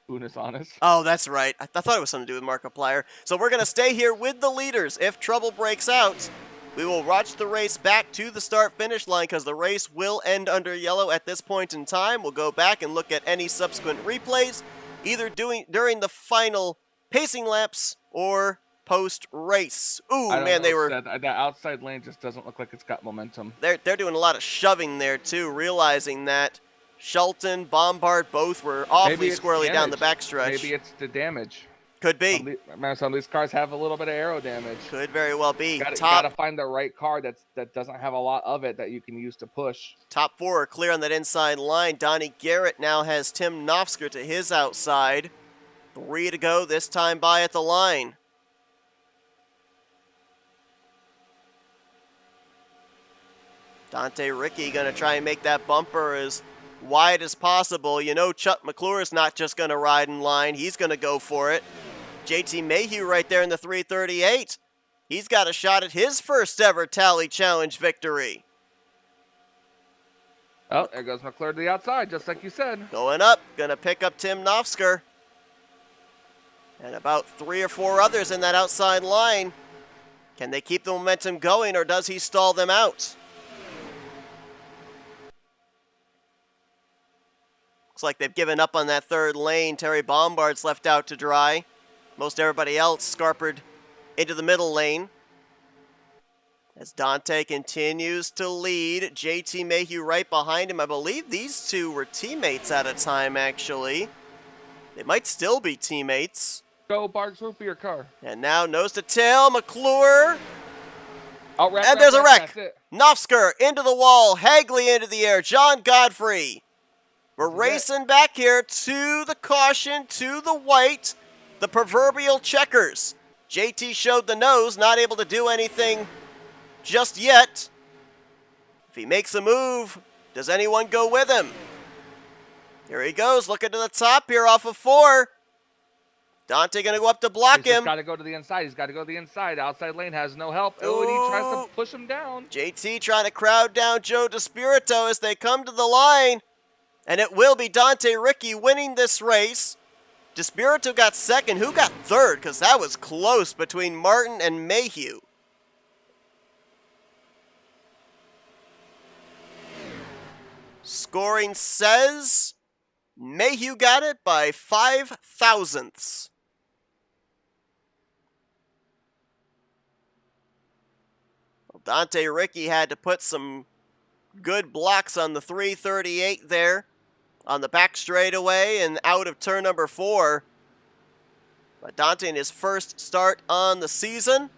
[SPEAKER 2] Unis Honest.
[SPEAKER 1] Oh, that's right. I thought it was something to do with Markiplier. So we're going to stay here with the leaders. If trouble breaks out, we will watch the race back to the start-finish line because the race will end under yellow at this point in time. We'll go back and look at any subsequent replays, either during the final pacing laps or post-race. Ooh, man, they were...
[SPEAKER 2] That outside lane just doesn't look like it's got momentum.
[SPEAKER 1] They're doing a lot of shoving there, too, realizing that Shelton, Bombard, both were awfully squirrely down the backstretch.
[SPEAKER 2] Maybe it's the damage.
[SPEAKER 1] Could be.
[SPEAKER 2] Some of these cars have a little bit of aero damage.
[SPEAKER 1] Could very well be.
[SPEAKER 2] Gotta find the right car that doesn't have a lot of it that you can use to push.
[SPEAKER 1] Top 4 are clear on that inside line. Donnie Garrett now has Tim Nofsker to his outside. 3 to go this time by at the line. Dante Ricci going to try and make that bumper as wide as possible. You know Chuck McClure is not just going to ride in line. He's going to go for it. JT Mayhew right there in the 338. He's got a shot at his first ever Tally Challenge victory.
[SPEAKER 2] Oh, there goes McClure to the outside, just like you said.
[SPEAKER 1] Going up, going to pick up Tim Nofsker. And about 3 or 4 others in that outside line. Can they keep the momentum going, or does he stall them out? Looks like they've given up on that third lane. Terry Bombard's left out to dry. Most everybody else scarpered into the middle lane. As Dante continues to lead, JT Mayhew right behind him. I believe these two were teammates at a time, actually. They might still be teammates.
[SPEAKER 2] Go, Barks, root for your car.
[SPEAKER 1] And now nose to tail, McClure.
[SPEAKER 2] Oh,
[SPEAKER 1] And there's a wreck. Nofsker into the wall, Hagley into the air, John Godfrey We're racing back here to the caution, to the white, the proverbial checkers. JT showed the nose, not able to do anything just yet. If he makes a move, does anyone go with him? Here he goes, looking to the top here off of 4. Dante gonna go up to block him.
[SPEAKER 2] He's got to go to the inside. He's got to go to the inside. Outside lane has no help. Oh, and he tries to push him down.
[SPEAKER 1] JT trying to crowd down Joe DeSpirito as they come to the line. And it will be Dante Ricky winning this race. DeSpirito got second. Who got third? Because that was close between Martin and Mayhew. Scoring says Mayhew got it by 5 thousandths. Well, Dante Ricky had to put some good blocks on the 338 there on the back straightaway and out of turn number 4. But Dante in his first start on the season,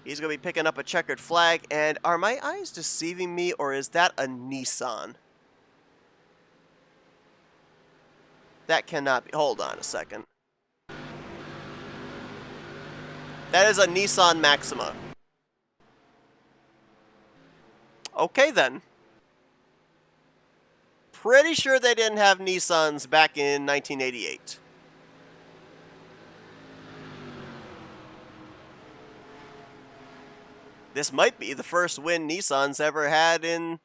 [SPEAKER 1] he's going to be picking up a checkered flag. And are my eyes deceiving me, or is that a Nissan? That cannot be. Hold on a second. That is a Nissan Maxima. Okay, then. Pretty sure they didn't have Nissans back in 1988. This might be the first win Nissan's ever had in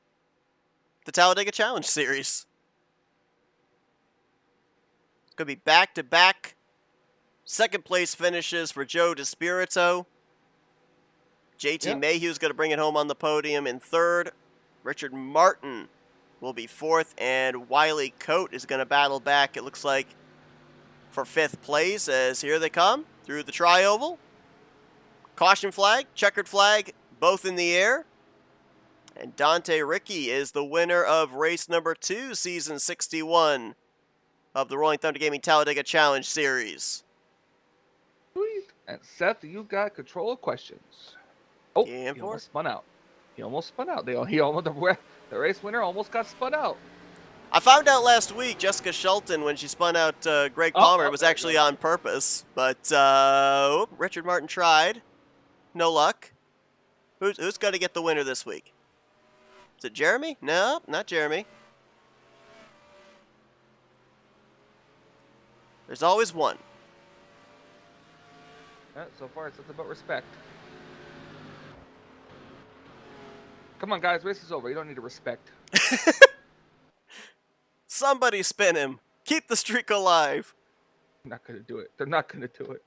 [SPEAKER 1] the Talladega Challenge Series. It's going to be back-to-back second place finishes for Joe DeSpirito. JT Mayhew's going to bring it home on the podium in third. Richard Martin will be fourth, and Wiley Coate is going to battle back, it looks like, for fifth place, as here they come through the tri-oval. Caution flag, checkered flag, both in the air. And Dante Ricky is the winner of race number 2, season 61 of the Rolling Thunder Gaming Talladega Challenge Series.
[SPEAKER 2] Sweet. And Seth, you got control of questions. Oh, he almost spun out. He almost spun out. The race winner almost got spun out.
[SPEAKER 1] I found out last week Jessica Shelton, when she spun out Greg Palmer, was actually on purpose. But Richard Martin tried. No luck. Who's going to get the winner this week? Is it Jeremy? No, not Jeremy. There's always one.
[SPEAKER 2] So far, it's nothing but respect. Come on, guys. Race is over. You don't need to respect.
[SPEAKER 1] Somebody spin him. Keep the streak alive.
[SPEAKER 2] They're not going to do it. They're not going to do it.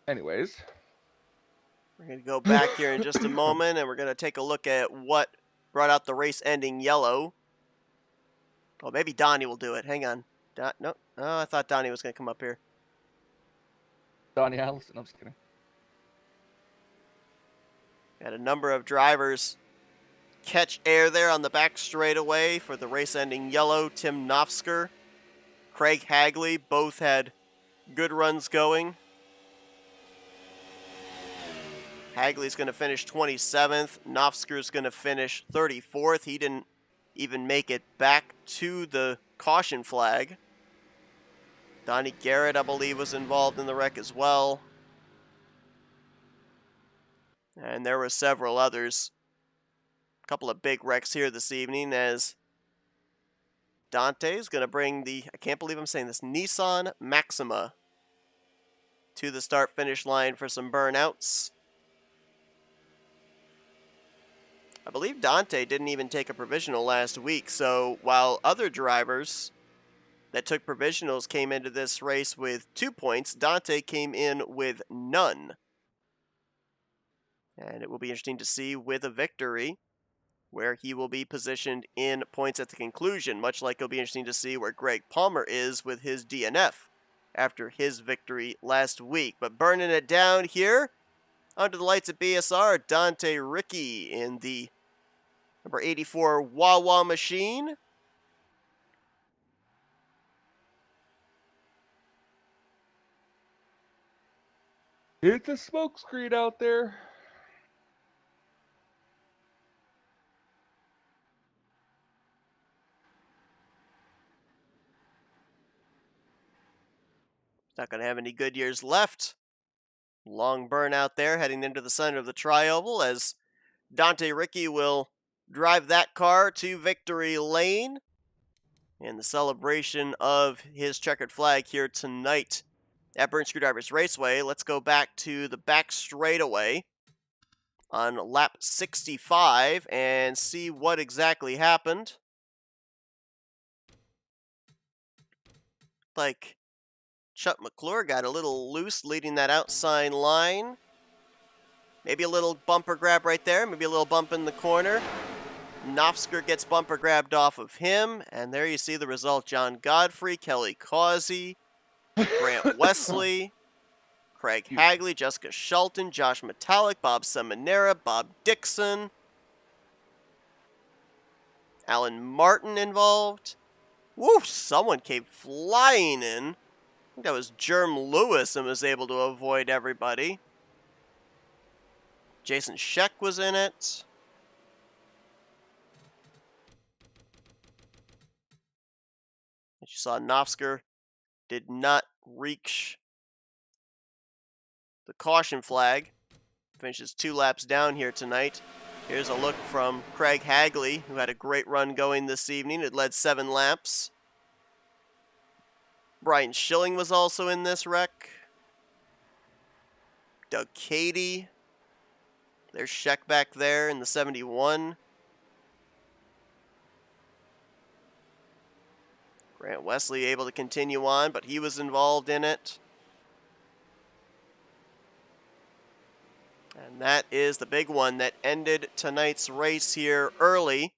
[SPEAKER 2] Anyways.
[SPEAKER 1] We're going to go back here in just a moment, and we're going to take a look at what brought out the race-ending yellow. Oh, maybe Donnie will do it. Hang on. No. Oh, I thought Donnie was going to come up here.
[SPEAKER 2] Donnie Allison. I'm just kidding.
[SPEAKER 1] Had a number of drivers catch air there on the back straightaway for the race-ending yellow. Tim Nofsker, Craig Hagley, both had good runs going. Hagley's going to finish 27th. Nofsker's going to finish 34th. He didn't even make it back to the caution flag. Donnie Garrett, I believe, was involved in the wreck as well. And there were several others. A couple of big wrecks here this evening as Dante's going to bring the, I can't believe I'm saying this, Nissan Maxima to the start-finish line for some burnouts. I believe Dante didn't even take a provisional last week, so while other drivers that took provisionals came into this race with 2 points, Dante came in with none. And it will be interesting to see with a victory where he will be positioned in points at the conclusion, much like it'll be interesting to see where Greg Palmer is with his DNF after his victory last week. But burning it down here under the lights at BSR, Dante Ricky in the number 84 Wawa machine.
[SPEAKER 2] It's a smoke screen out there.
[SPEAKER 1] Not going to have any good years left. Long burn out there heading into the center of the tri-oval as Dante Ricci will drive that car to victory lane in the celebration of his checkered flag here tonight at Burnt Screwdrivers Raceway. Let's go back to the back straightaway on lap 65 and see what exactly happened. Like Chuck McClure got a little loose leading that outside line. Maybe a little bumper grab right there. Maybe a little bump in the corner. Knopfsker gets bumper grabbed off of him. And there you see the result. John Godfrey, Kelly Causey, Grant Wesley, Craig Hagley, Jessica Shelton, Josh Metallic, Bob Seminara, Bob Dixon, Alan Martin involved. Woo, someone came flying in. I think that was Jerm Lewis and was able to avoid everybody. Jason Scheck was in it. As you saw, Knopfsker did not reach the caution flag. Finishes 2 laps down here tonight. Here's a look from Craig Hagley, who had a great run going this evening. It led 7 laps. Brian Schilling was also in this wreck. Doug Cady. There's Scheck back there in the 71. Grant Wesley able to continue on, but he was involved in it. And that is the big one that ended tonight's race here early.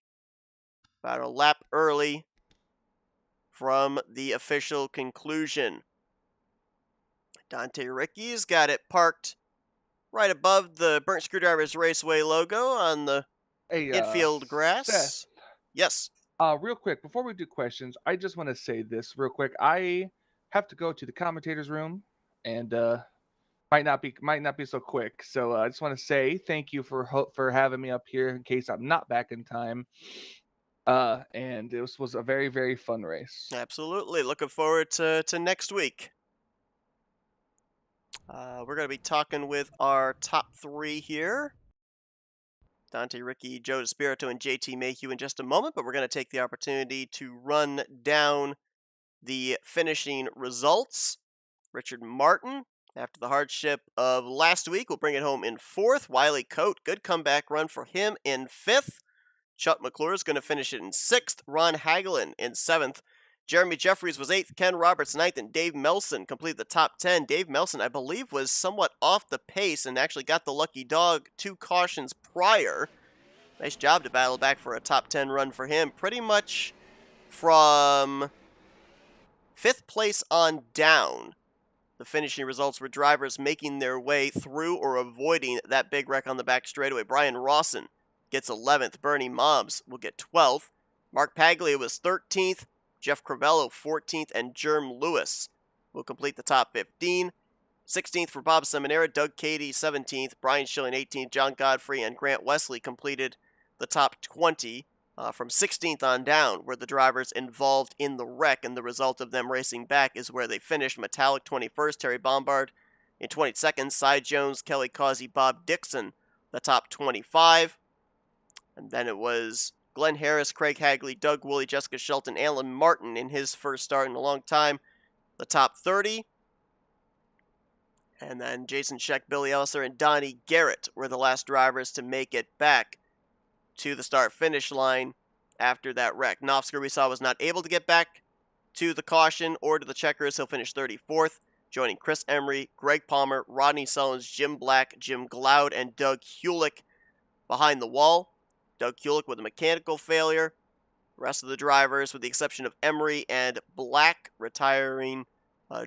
[SPEAKER 1] About a lap early from the official conclusion. Dante Ricci's got it parked right above the Burnt Screwdrivers Raceway logo on the infield grass.
[SPEAKER 2] Seth,
[SPEAKER 1] yes.
[SPEAKER 2] Real quick, before we do questions, I just want to say this real quick. I have to go to the commentators room, and might not be so quick. So I just want to say thank you for having me up here in case I'm not back in time. And this was a very, very fun race.
[SPEAKER 1] Absolutely. Looking forward to next week. We're going to be talking with our top 3 here. Dante Ricci, Joe DeSpirito, and JT Mayhew in just a moment, but we're going to take the opportunity to run down the finishing results. Richard Martin, after the hardship of last week, will bring it home in 4th. Wiley Coate, good comeback run for him in 5th. Chuck McClure is going to finish it in 6th. Ron Hagelin in 7th. Jeremy Jeffries was 8th. Ken Roberts 9th. And Dave Melson completed the top 10. Dave Melson, I believe, was somewhat off the pace and actually got the lucky dog 2 cautions prior. Nice job to battle back for a top 10 run for him. Pretty much from 5th place on down, the finishing results were drivers making their way through or avoiding that big wreck on the back straightaway. Brian Rawson gets 11th. Bernie Mobbs will get 12th. Mark Paglia was 13th. Jeff Crivello 14th. And Jerm Lewis will complete the top 15. 16th for Bob Seminara. Doug Cady 17th. Brian Schilling 18th. John Godfrey and Grant Wesley completed the top 20 from 16th on down, where the drivers involved in the wreck and the result of them racing back is where they finished. Metallic 21st. Terry Bombard in 22nd. Cy Jones, Kelly Causey, Bob Dixon, the top 25. And then it was Glenn Harris, Craig Hagley, Doug Woolley, Jessica Shelton, Alan Martin in his first start in a long time, the top 30. And then Jason Scheck, Billy Elser, and Donnie Garrett were the last drivers to make it back to the start-finish line after that wreck. Knopfsker, we saw, was not able to get back to the caution or to the checkers. He'll finish 34th, joining Chris Emery, Greg Palmer, Rodney Sullins, Jim Black, Jim Glaude, and Doug Hulick behind the wall. Doug Hulick with a mechanical failure. The rest of the drivers, with the exception of Emery and Black, retiring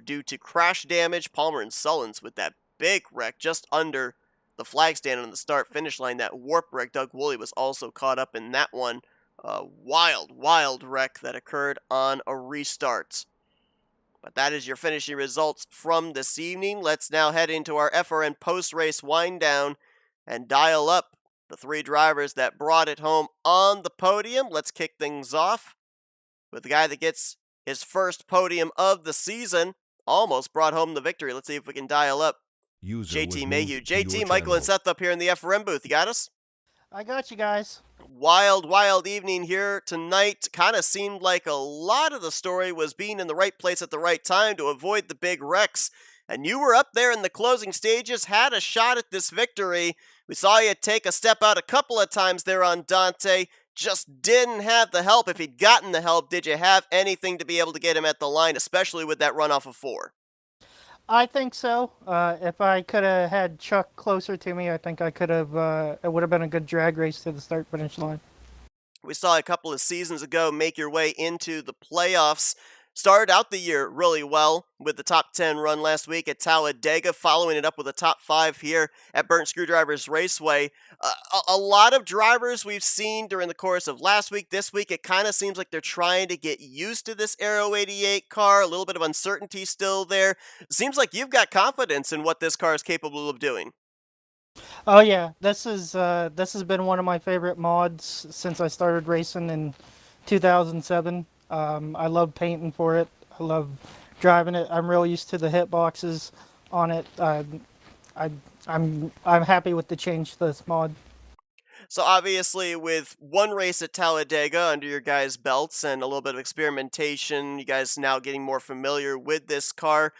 [SPEAKER 1] due to crash damage. Palmer and Sullins with that big wreck just under the flag stand on the start-finish line. That warp wreck, Doug Woolley was also caught up in that one. Wild wreck that occurred on a restart. But that is your finishing results from this evening. Let's now head into our FRN post-race wind-down and dial up the 3 drivers that brought it home on the podium. Let's kick things off with the guy that gets his first podium of the season almost brought home the victory. Let's see if we can dial up
[SPEAKER 3] User
[SPEAKER 1] JT
[SPEAKER 3] was
[SPEAKER 1] Mayhew.
[SPEAKER 3] moved to your
[SPEAKER 1] JT, Michael, and
[SPEAKER 3] channel.
[SPEAKER 1] Seth up here in the FRM booth. You got us?
[SPEAKER 4] I got you guys.
[SPEAKER 1] Wild, wild evening here tonight. Kind of seemed like a lot of the story was being in the right place at the right time to avoid the big wrecks. And you were up there in the closing stages, had a shot at this victory. We saw you take a step out a couple of times there on Dante. Just didn't have the help. If he'd gotten the help, did you have anything to be able to get him at the line, especially with that runoff of 4?
[SPEAKER 4] I think so. If I could have had Chuck closer to me, I think I could have. It would have been a good drag race to the start finish line.
[SPEAKER 1] We saw a couple of seasons ago make your way into the playoffs. Started out the year really well with the top 10 run last week at Talladega, following it up with a top 5 here at Burnt Screwdrivers Raceway. A lot of drivers we've seen during the course of last week, this week, it kind of seems like they're trying to get used to this Aero 88 car. A little bit of uncertainty still there. Seems like you've got confidence in what this car is capable of doing.
[SPEAKER 4] Oh yeah, this has been one of my favorite mods since I started racing in 2007. I love painting for it. I love driving it. I'm real used to the hitboxes on it. I I'm happy with the change to this mod.
[SPEAKER 1] So obviously, with one race at Talladega under your guys' belts and a little bit of experimentation, you guys now getting more familiar with this car.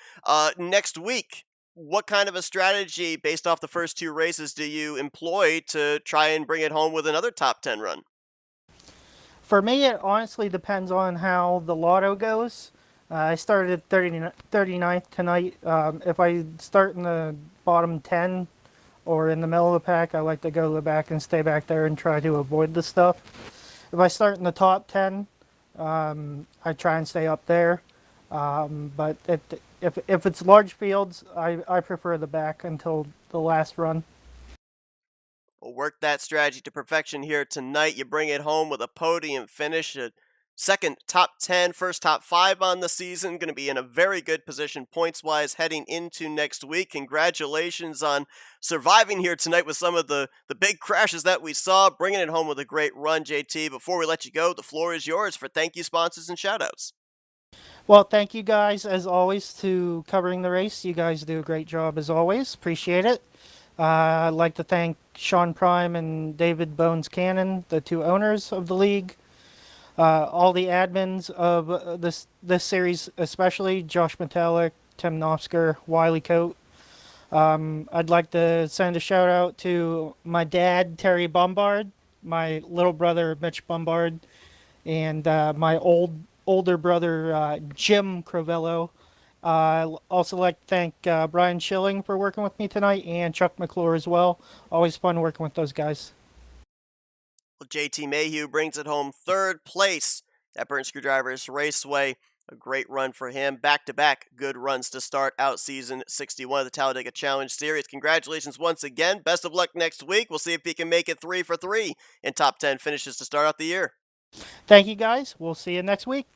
[SPEAKER 1] Next week, what kind of a strategy based off the first 2 races do you employ to try and bring it home with another top 10 run?
[SPEAKER 4] For me, it honestly depends on how the lotto goes. I started at 39th tonight. If I start in the bottom 10 or in the middle of the pack, I like to go to the back and stay back there and try to avoid the stuff. If I start in the top 10, I try and stay up there. But if it's large fields, I prefer the back until the last run.
[SPEAKER 1] We'll work that strategy to perfection here tonight. You bring it home with a podium finish, a second top 10, first top 5 on the season. Going to be in a very good position points-wise heading into next week. Congratulations on surviving here tonight with some of the big crashes that we saw, bringing it home with a great run, JT. Before we let you go, the floor is yours for thank you, sponsors, and shoutouts.
[SPEAKER 4] Well, thank you guys as always to covering the race. You guys do a great job as always. Appreciate it. I'd like to thank Sean Prime and David Bones Cannon, the 2 owners of the league. All the admins of this series, especially Josh Metallic, Tim Nofsker, Wiley Coat. I'd like to send a shout out to my dad, Terry Bombard, my little brother, Mitch Bombard, and my older brother, Jim Crovello. I'd also like to thank Brian Schilling for working with me tonight and Chuck McClure as well. Always fun working with those guys.
[SPEAKER 1] Well, JT Mayhew brings it home 3rd place at Burnt Screwdrivers Raceway. A great run for him. Back-to-back good runs to start out season 61 of the Talladega Challenge Series. Congratulations once again. Best of luck next week. We'll see if he can make it 3 for 3 in top 10 finishes to start out the year.
[SPEAKER 4] Thank you guys. We'll see you next week.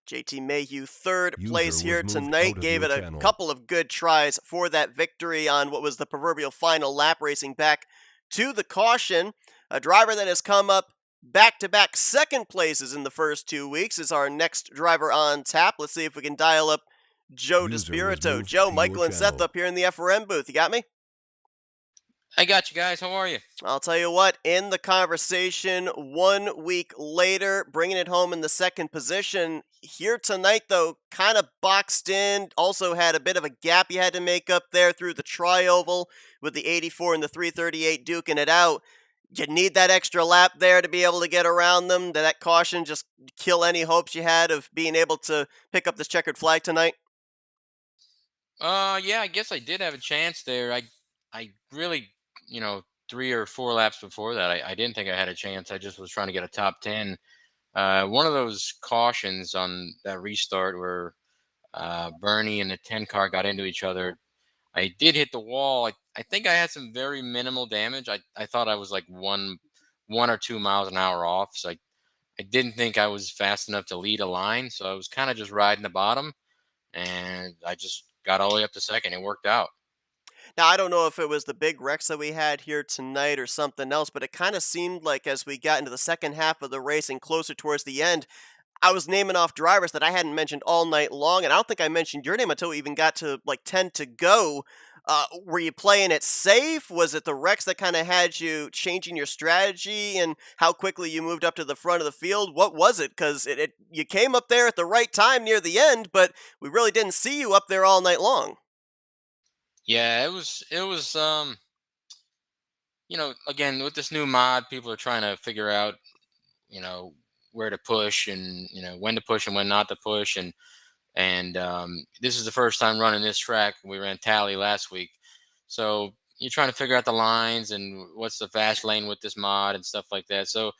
[SPEAKER 1] JT Mayhew, 3rd place
[SPEAKER 3] User
[SPEAKER 1] here
[SPEAKER 3] was moved
[SPEAKER 1] tonight.
[SPEAKER 3] out of
[SPEAKER 1] Gave
[SPEAKER 3] your
[SPEAKER 1] it a
[SPEAKER 3] channel.
[SPEAKER 1] couple of good tries for that victory on what was the proverbial final lap, racing back to the caution. A driver that has come up back-to-back 2nd places in the first 2 weeks is our next driver on tap. Let's see if we can dial up Joe
[SPEAKER 3] User was
[SPEAKER 1] DeSpirito.
[SPEAKER 3] moved
[SPEAKER 1] Joe,
[SPEAKER 3] to
[SPEAKER 1] Michael,
[SPEAKER 3] your
[SPEAKER 1] and Seth
[SPEAKER 3] channel.
[SPEAKER 1] up here in the FRM booth. You got me?
[SPEAKER 5] I got you guys. How are you?
[SPEAKER 1] I'll tell you what, in the conversation 1 week later, bringing it home in the 2nd position. Here tonight, though, kind of boxed in. Also had a bit of a gap you had to make up there through the tri-oval with the 84 and the 338 duking it out. You need that extra lap there to be able to get around them. Did that caution just kill any hopes you had of being able to pick up this checkered flag tonight?
[SPEAKER 5] Yeah, I guess I did have a chance there. I really, 3 or 4 laps before that, I didn't think I had a chance. I just was trying to get a top 10. One of those cautions on that restart where Bernie and the 10 car got into each other. I did hit the wall. I think I had some very minimal damage. I thought I was like 1 or 2 miles an hour off. So I didn't think I was fast enough to lead a line. So I was kind of just riding the bottom, and I just got all the way up to second. It worked out.
[SPEAKER 1] Now, I don't know if it was the big wrecks that we had here tonight or something else, but it kind of seemed like as we got into the second half of the race and closer towards the end, I was naming off drivers that I hadn't mentioned all night long, and I don't think I mentioned your name until we even got to like 10 to go. Were you playing it safe? Was it the wrecks that kind of had you changing your strategy and how quickly you moved up to the front of the field? What was it? Because you came up there at the right time near the end, but we really didn't see you up there all night long.
[SPEAKER 5] Yeah, it was again with this new mod, people are trying to figure out, you know, where to push and when to push and when not to push, and this is the first time running this track. We ran Tally last week, so you're trying to figure out the lines and what's the fast lane with this mod and stuff like that. So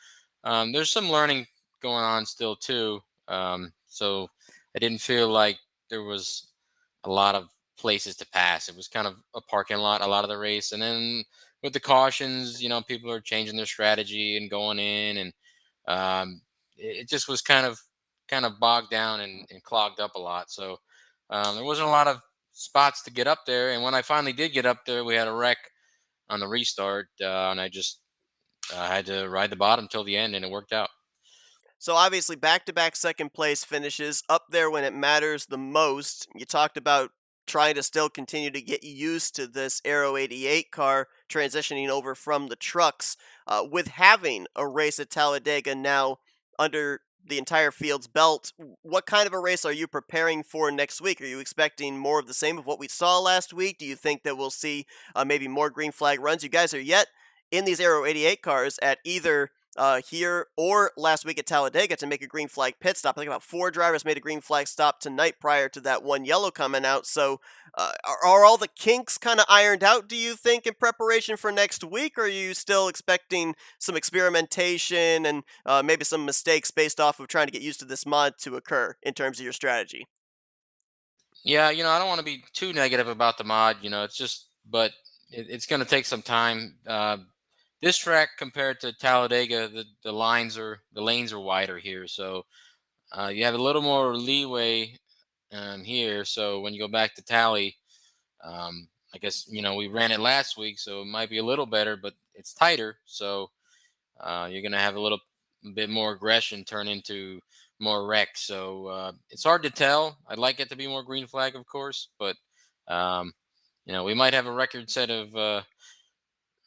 [SPEAKER 5] there's some learning going on still too. So I didn't feel like there was a lot of places to pass. It was kind of a parking lot a lot of the race, and then with the cautions, people are changing their strategy and going in, and it just was kind of bogged down and clogged up a lot. So there wasn't a lot of spots to get up there. And when I finally did get up there, we had a wreck on the restart, and I just had to ride the bottom till the end, and it worked out.
[SPEAKER 1] So obviously, back-to-back second place finishes up there when it matters the most. You talked about trying to still continue to get used to this Aero 88 car transitioning over from the trucks. With having a race at Talladega now under the entire field's belt, what kind of a race are you preparing for next week? Are you expecting more of the same of what we saw last week? Do you think that we'll see maybe more green flag runs? You guys are yet in these Aero 88 cars at either here or last week at Talladega to make a green flag pit stop. I think about 4 drivers made a green flag stop tonight prior to that one yellow coming out. So, are all the kinks kind of ironed out, do you think, in preparation for next week? Or are you still expecting some experimentation and maybe some mistakes based off of trying to get used to this mod to occur in terms of your strategy?
[SPEAKER 5] Yeah, I don't want to be too negative about the mod. It's just, but it's going to take some time. This track compared to Talladega, the lanes are wider here, so you have a little more leeway here. So when you go back to Tally, I guess we ran it last week, so it might be a little better, but it's tighter. So you're gonna have a little bit more aggression turn into more wreck. So it's hard to tell. I'd like it to be more green flag, of course, but um, we might have a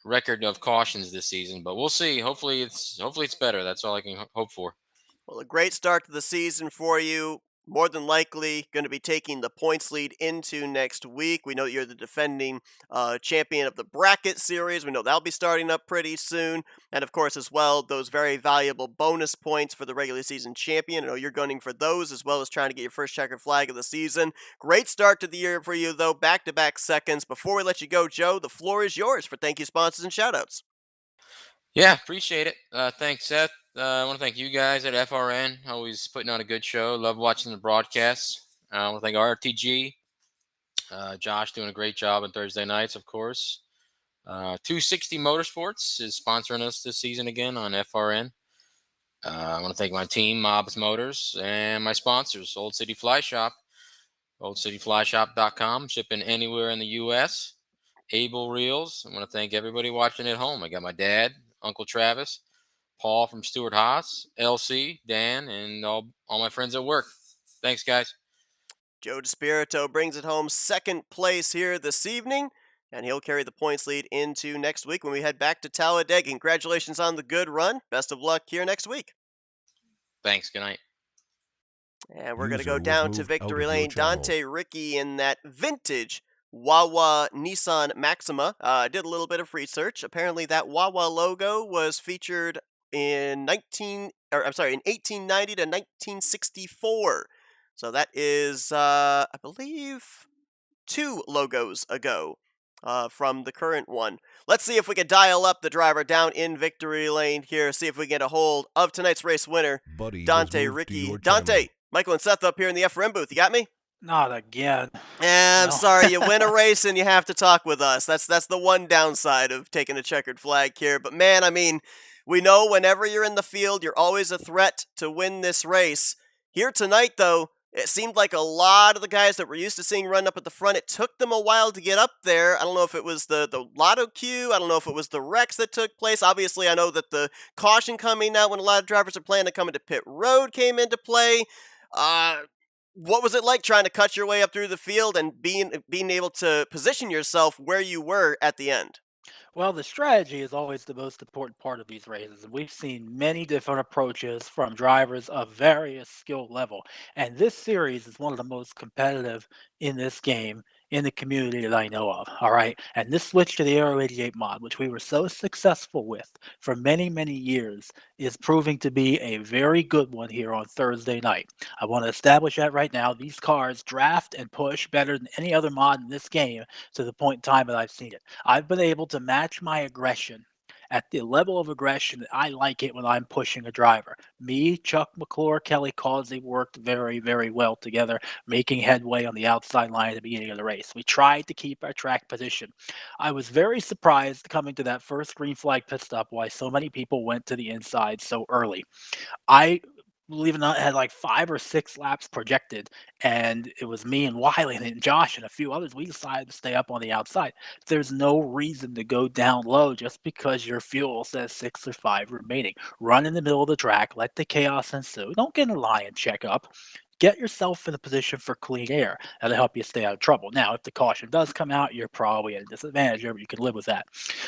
[SPEAKER 5] record of cautions this season, but we'll see. Hopefully it's better. That's all I can hope for.
[SPEAKER 1] Well, a great start to the season for you. More than likely going to be taking the points lead into next week. We know you're the defending champion of the bracket series. We know that'll be starting up pretty soon. And of course, as well, those very valuable bonus points for the regular season champion. I know you're gunning for those as well as trying to get your first checkered flag of the season. Great start to the year for you, though. Back-to-back seconds. Before we let you go, Joe, the floor is yours for thank you sponsors and shoutouts.
[SPEAKER 5] Yeah, appreciate it. Thanks, Seth. I want to thank you guys at FRN, always putting on a good show. Love watching the broadcasts. I want to thank RTG, Josh doing a great job on Thursday nights, of course. 260 Motorsports is sponsoring us this season again on FRN. I want to thank my team, Mobs Motors, and my sponsors, Old City Fly Shop, oldcityflyshop.com, shipping anywhere in the U.S. Able Reels. I want to thank everybody watching at home. I got my dad, Uncle Travis, Paul from Stuart Haas, LC, Dan, and all my friends at work. Thanks, guys.
[SPEAKER 1] Joe DeSpirito brings it home second place here this evening, and he'll carry the points lead into next week when we head back to Talladega. Congratulations on the good run. Best of luck here next week.
[SPEAKER 5] Thanks. Good night.
[SPEAKER 1] And we're going to go down to victory lane. Dante Ricky in that vintage Wawa Nissan Maxima. I did a little bit of research. Apparently, that Wawa logo was featured in 1890 to 1964. So that is, I believe, 2 logos ago from the current one. Let's see if we can dial up the driver down in victory lane here. See if we can get a hold of tonight's race winner, Dante Ricky. Dante, Michael and Seth up here in the FRM booth. You got me?
[SPEAKER 3] Not again.
[SPEAKER 1] I'm
[SPEAKER 3] No.
[SPEAKER 1] sorry, you win a race and you have to talk with us. That's the one downside of taking a checkered flag here. But man, I mean, we know whenever you're in the field, you're always a threat to win this race. Here tonight, though, It seemed like a lot of the guys that we're used to seeing run up at the front, it took them a while to get up there. I don't know if it was the lotto queue. I don't know if it was the wrecks that took place. Obviously, I know that the caution coming out when a lot of drivers are planning to come into pit road came into play. Uh, what was it like trying to cut your way up through the field and being able to position yourself where you were at the end?
[SPEAKER 3] Well, the strategy is always the most important part of these races, and we've seen many different approaches from drivers of various skill level. And this series is one of the most competitive in this game in the community that I know of. All right, and this switch to the Aero 88 mod, which we were so successful with for many, many years, is proving to be a very good one here on Thursday night. I want to establish that right now. These cars draft and push better than any other mod in this game to the point in time that I've seen it. I've been able to match my aggression at the level of aggression that I like it when I'm pushing a driver. Me, Chuck McClure, Kelly Causey worked very, very well together, making headway on the outside line at the beginning of the race. We tried to keep our track position. I was very surprised coming to that first green flag pit stop why so many people went to the inside so early. I, believe it or not, had like 5 or 6 laps projected, and it was me and Wiley and Josh and a few others. We decided to stay up on the outside. There's no reason to go down low just because your fuel says 6 or 5 remaining. Run in the middle of the track, let the chaos ensue. Don't get in a line and check up. Get yourself in a position for clean air. That'll help you stay out of trouble. Now, if the caution does come out, you're probably at a disadvantage, but you can live with that.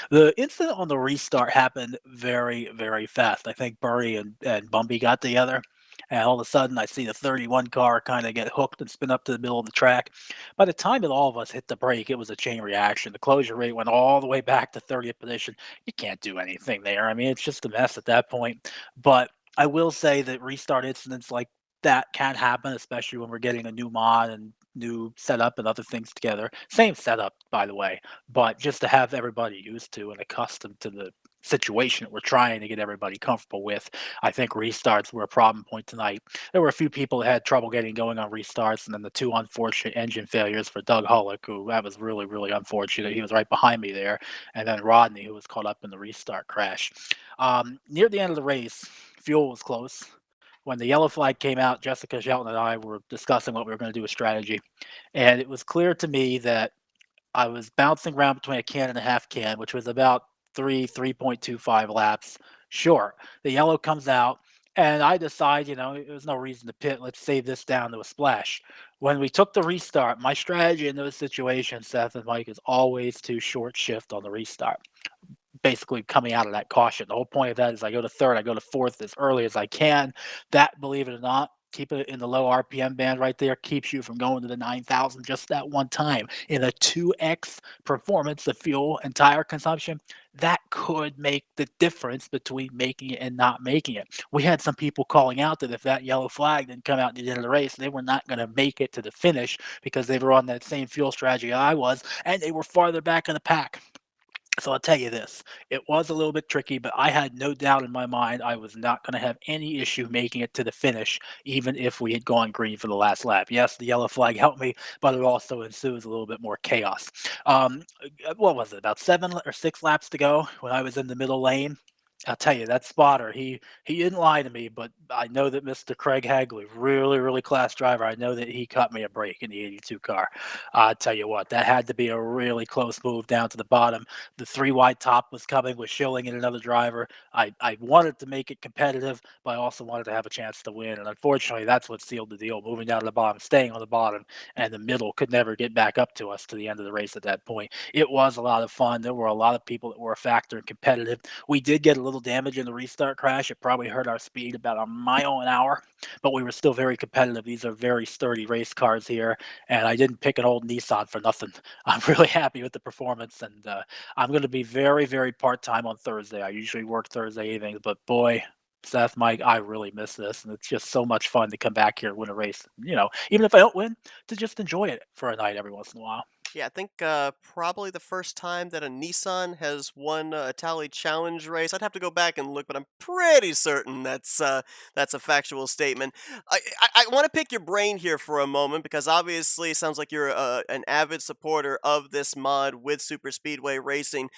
[SPEAKER 3] The incident on the restart happened very, very fast. I think Burry and Bumby got together, and all of a sudden I see the 31 car kind of get hooked and spin up to the middle of the track. By the time that all of us hit the brake, it was a chain reaction. The closure rate went all the way back to 30th position. You can't do anything there. I mean, it's just a mess at that point. But I will say that restart incidents like that can happen, especially when we're getting a new mod and new setup and other things together. Same setup, by the way, but just to have everybody used to and accustomed to the situation that we're trying to get everybody comfortable with. I think restarts were a problem point tonight. There were a few people that had trouble getting going on restarts, and then the 2 unfortunate engine failures for Doug Hullock, who that was really, really unfortunate. He was right behind me there, and then Rodney, who was caught up in the restart crash. Near the end of the race, fuel was close. When the yellow flag came out, Jessica Shelton and I were discussing what we were going to do with strategy, and it was clear to me that I was bouncing around between a can and a half can, which was about 3.25 laps short. The yellow comes out, and I decide, there's no reason to pit. Let's save this down to a splash. When we took the restart, my strategy in those situations, Seth and Mike, is always to short shift on the restart, basically coming out of that caution. The whole point of that is I go to third, I go to fourth as early as I can. That, believe it or not, keep it in the low RPM band right there, keeps you from going to the 9,000 just that one time. In a 2x performance of fuel and tire consumption, that could make the difference between making it and not making it. We had some people calling out that if that yellow flag didn't come out at the end of the race, they were not going to make it to the finish because they were on that same fuel strategy I was, and they were farther back in the pack. So I'll tell you this, it was a little bit tricky, but I had no doubt in my mind I was not going to have any issue making it to the finish, even if we had gone green for the last lap. Yes, the yellow flag helped me, but it also ensues a little bit more chaos. What was it, about 7 or 6 laps to go when I was in the middle lane? I'll tell you, that spotter, he didn't lie to me, but I know that Mr. Craig Hagley, really, really class driver, I know that he cut me a break in the 82 car. I'll tell you what, that had to be a really close move down to the bottom. The 3 wide top was coming with Schilling and another driver. I wanted to make it competitive, but I also wanted to have a chance to win. And unfortunately, that's what sealed the deal, moving down to the bottom, staying on the bottom, and the middle could never get back up to us to the end of the race at that point. It was a lot of fun. There were a lot of people that were a factor and competitive. We did get a little damage in the restart crash. It probably hurt our speed about a mile an hour, but we were still very competitive. These are very sturdy race cars here, and I didn't pick an old Nissan for nothing. I'm really happy with the performance, and I'm going to be very, very part-time on Thursday. I usually work Thursday evenings, but boy, Seth, Mike, I really miss this, and it's just so much fun to come back here and win a race. Even if I don't win, to just enjoy it for a night every once in a while.
[SPEAKER 1] Yeah, I think probably the first time that a Nissan has won a Tally Challenge race. I'd have to go back and look, but I'm pretty certain that's a factual statement. I want to pick your brain here for a moment because obviously it sounds like you're an avid supporter of this mod with Super Speedway Racing.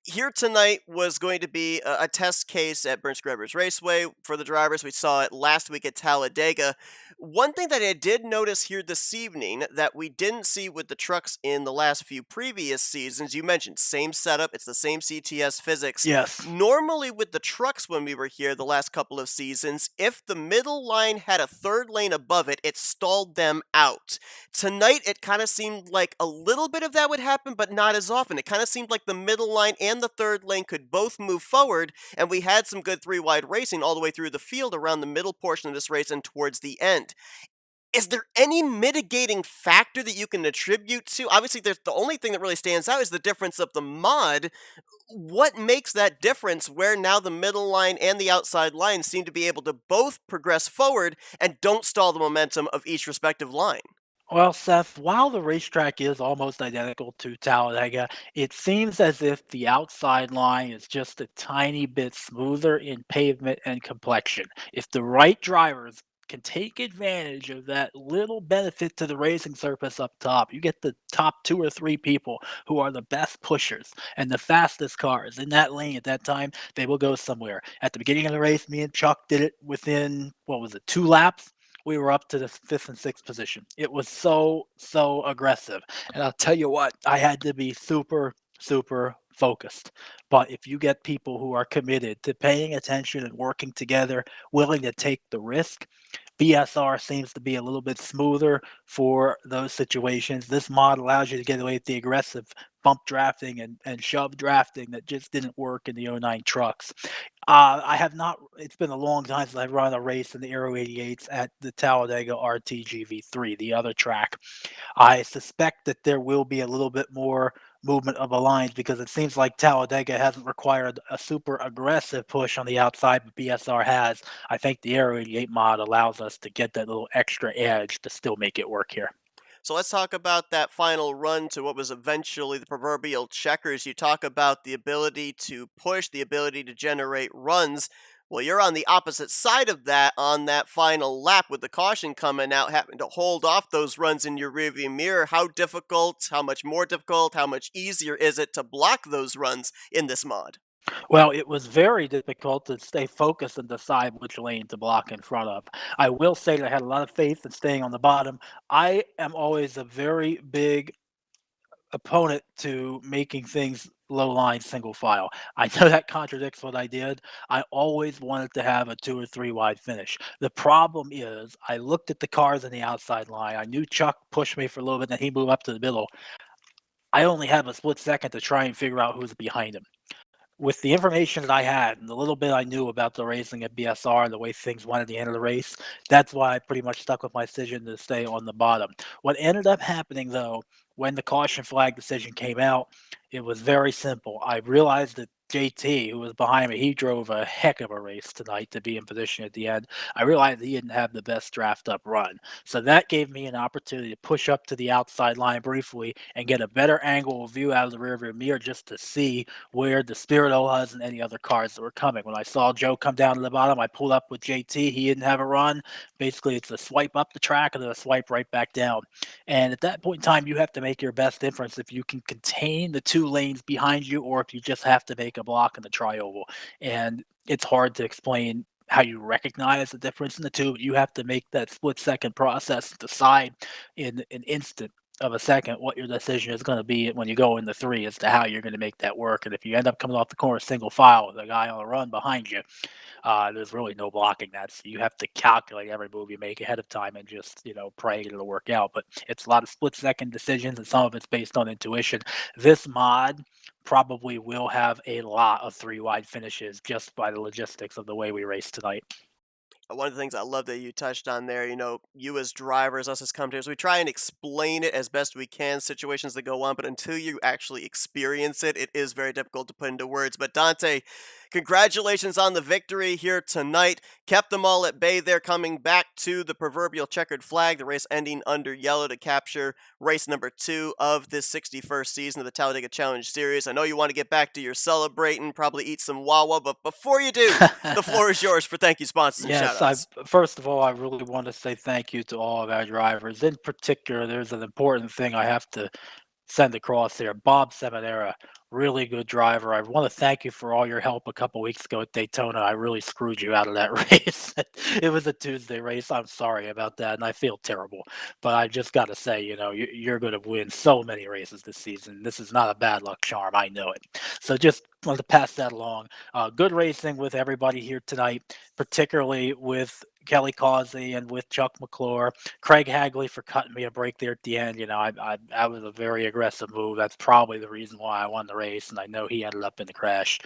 [SPEAKER 1] Here tonight was going to be a test case at Burnt Scrubbers Raceway for the drivers. We saw it last week at Talladega. One thing that I did notice here this evening that we didn't see with the trucks in the last few previous seasons, you mentioned same setup, it's the same CTS physics.
[SPEAKER 3] Yes.
[SPEAKER 1] Normally with the trucks when we were here the last couple of seasons, if the middle line had a third lane above it, it stalled them out. Tonight it kind of seemed like a little bit of that would happen, but not as often. It kind of seemed like the middle line and the third lane could both move forward, and we had some good three-wide racing all the way through the field around the middle portion of this race and towards the end. Is there any mitigating factor that you can attribute to? Obviously, there's the only thing that really stands out is the difference of the mod. What makes that difference where now the middle line and the outside line seem to be able to both progress forward and don't stall the momentum of each respective line?
[SPEAKER 3] Well, Seth, while the racetrack is almost identical to Talladega, it seems as if the outside line is just a tiny bit smoother in pavement and complexion. If the right drivers can take advantage of that little benefit to the racing surface up top, you get the top 2 or 3 people who are the best pushers and the fastest cars in that lane at that time, they will go somewhere. At the beginning of the race, me and Chuck did it within, what was it, 2 laps? We were up to the fifth and sixth position. It was so aggressive. And I'll tell you what, I had to be super focused. But if you get people who are committed to paying attention and working together, willing to take the risk, BSR seems to be a little bit smoother for those situations. This mod allows you to get away with the aggressive bump drafting and shove drafting that just didn't work in the '09 trucks. I have not. It's been a long time since I've run a race in the Aero 88s at the Talladega RTGV3, the other track. I suspect that there will be a little bit more movement of the lines because it seems like Talladega hasn't required a super aggressive push on the outside, but BSR has. I think the Aero 88 mod allows us to get that little extra edge to still make it work here.
[SPEAKER 1] So let's talk about that final run to what was eventually the proverbial checkers. You talk about the ability to push, the ability to generate runs. Well, you're on the opposite side of that on that final lap with the caution coming out, having to hold off those runs in your rearview mirror. How difficult, how much more difficult, how much easier is it to block those runs in this mod?
[SPEAKER 3] Well, it was very difficult to stay focused and decide which lane to block in front of. I will say that I had a lot of faith in staying on the bottom. I am always a very big opponent to making things low line single file. I know that contradicts what I did. I always wanted to have a 2 or 3 wide finish. The problem is I looked at the cars in the outside line. I knew Chuck pushed me for a little bit, then he moved up to the middle. I only have a split second to try and figure out who's behind him. With the information that I had and the little bit I knew about the racing at BSR and the way things went at the end of the race, that's why I pretty much stuck with my decision to stay on the bottom. What ended up happening, though, when the caution flag decision came out, it was very simple. I realized that JT, who was behind me, he drove a heck of a race tonight to be in position at the end. I realized he didn't have the best draft up run. So that gave me an opportunity to push up to the outside line briefly and get a better angle of view out of the rearview mirror just to see where the Spirito was and any other cars that were coming. When I saw Joe come down to the bottom, I pulled up with JT. He didn't have a run. Basically, it's a swipe up the track and then a swipe right back down. And at that point in time, you have to make your best difference if you can contain the 2 lanes behind you or if you just have to make a block in the tri-oval. And it's hard to explain how you recognize the difference in the two. You have to make that split second process, decide in an instant of a second what your decision is going to be when you go in the three as to how you're going to make that work. And if you end up coming off the corner single file with a guy on a run behind you, there's really no blocking that. So you have to calculate every move you make ahead of time and just, pray it'll work out. But it's a lot of split second decisions and some of it's based on intuition. This mod probably will have a lot of 3 wide finishes just by the logistics of the way we race tonight.
[SPEAKER 1] One of the things I love that you touched on there, you as drivers, us as commentators, we try and explain it as best we can, situations that go on, but until you actually experience it, it is very difficult to put into words. But Dante, congratulations on the victory here tonight. Kept them all at bay there, coming back to the proverbial checkered flag, the race ending under yellow to capture race number 2 of this 61st season of the Talladega Challenge Series. I know you want to get back to your celebrating, probably eat some Wawa, but before you do, the floor is yours for thank you sponsors and
[SPEAKER 3] Yes,
[SPEAKER 1] shout-outs.
[SPEAKER 3] first of all, I really want to say thank you to all of our drivers. In particular, there's an important thing I have to send across here. Bob Seminara, really good driver. I want to thank you for all your help a couple weeks ago at Daytona. I really screwed you out of that race. It was a Tuesday race. I'm sorry about that, and I feel terrible. But I just got to say, you're going to win so many races this season. This is not a bad luck charm. I know it. So just wanted to pass that along. Good racing with everybody here tonight, particularly with Kelly Causey and with Chuck McClure. Craig Hagley for cutting me a break there at the end. That was a very aggressive move. That's probably the reason why I won the race, and I know he ended up in the crash.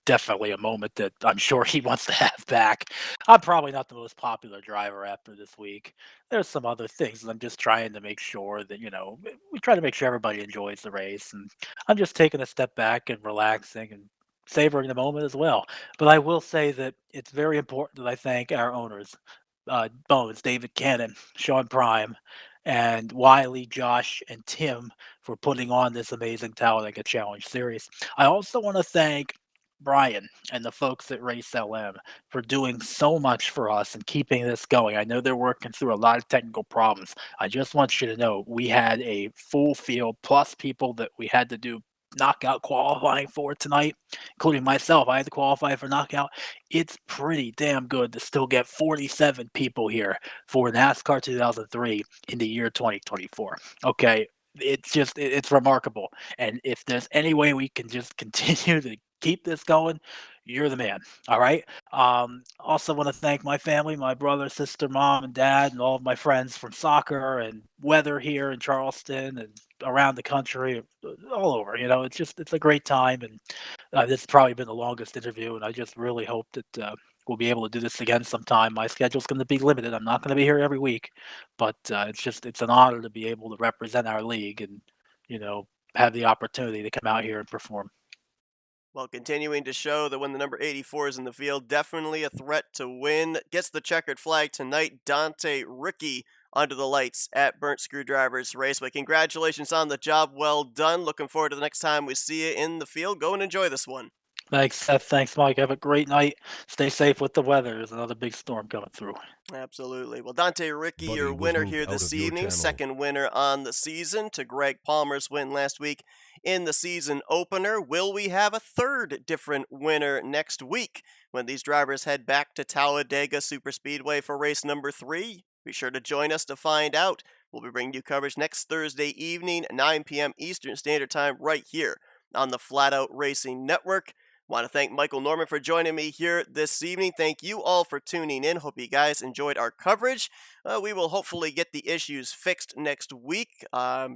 [SPEAKER 3] Definitely a moment that I'm sure he wants to have back. I'm probably not the most popular driver after this week. There's some other things, and I'm just trying to make sure that, we try to make sure everybody enjoys the race, and I'm just taking a step back and relaxing and savoring the moment as well. But I will say that it's very important that I thank our owners, Bones, David Cannon, Sean Prime, and Wiley, Josh, and Tim for putting on this amazing Talladega Challenge series. I also want to thank Brian and the folks at Race LM for doing so much for us and keeping this going. I know they're working through a lot of technical problems. I just want you to know we had a full field plus people that we had to do knockout qualifying for tonight, including myself. I had to qualify for knockout. It's pretty damn good to still get 47 people here for NASCAR 2003 in the year 2024. Okay, it's remarkable. And if there's any way we can just continue to keep this going, you're the man. All right. Also want to thank my family, my brother, sister, mom, and dad, and all of my friends from soccer and weather here in Charleston and around the country, all over. It's a great time, and this has probably been the longest interview, and I just really hope that we'll be able to do this again sometime. My schedule's going to be limited. I'm not going to be here every week, but it's an honor to be able to represent our league and have the opportunity to come out here and perform.
[SPEAKER 1] Well, continuing to show that when the number 84 is in the field, definitely a threat to win. Gets the checkered flag tonight, Dante Ricky under the lights at Burnt Screwdrivers Raceway. Congratulations on the job well done. Looking forward to the next time we see you in the field. Go and enjoy this one.
[SPEAKER 3] Thanks, Seth. Thanks, Mike. Have a great night. Stay safe with the weather. There's another big storm coming through.
[SPEAKER 1] Absolutely. Well, Dante Ricky,
[SPEAKER 6] Buddy
[SPEAKER 1] your
[SPEAKER 6] was
[SPEAKER 1] winner
[SPEAKER 6] moved
[SPEAKER 1] here
[SPEAKER 6] out
[SPEAKER 1] this
[SPEAKER 6] of your
[SPEAKER 1] evening,
[SPEAKER 6] channel.
[SPEAKER 1] second winner on the season to Greg Palmer's win last week in the season opener. Will we have a third different winner next week when these drivers head back to Talladega Superspeedway for race number 3? Be sure to join us to find out. We'll be bringing you coverage next Thursday evening, 9 p.m. Eastern Standard Time, right here on the Flatout Racing Network. Want to thank Michael Norman for joining me here this evening. Thank you all for tuning in. Hope you guys enjoyed our coverage. We will hopefully get the issues fixed next week. I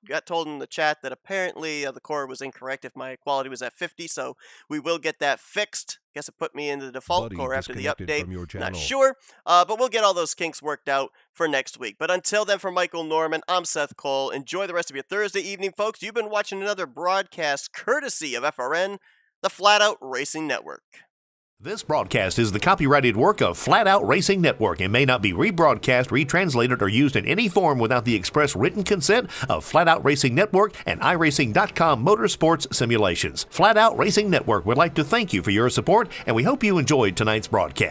[SPEAKER 1] got told in the chat that apparently the core was incorrect if my quality was at 50, so we will get that fixed. Guess it put me in the default
[SPEAKER 6] Buddy
[SPEAKER 1] core after the
[SPEAKER 6] disconnected
[SPEAKER 1] update.
[SPEAKER 6] from your
[SPEAKER 1] Not
[SPEAKER 6] channel.
[SPEAKER 1] sure, but we'll get all those kinks worked out for next week. But until then, for Michael Norman, I'm Seth Cole. Enjoy the rest of your Thursday evening, folks. You've been watching another broadcast courtesy of FRN, the Flatout Racing Network.
[SPEAKER 7] This broadcast is the copyrighted work of Flatout Racing Network and may not be rebroadcast, retranslated, or used in any form without the express written consent of Flatout Racing Network and iRacing.com Motorsports Simulations. Flatout Racing Network would like to thank you for your support, and we hope you enjoyed tonight's broadcast.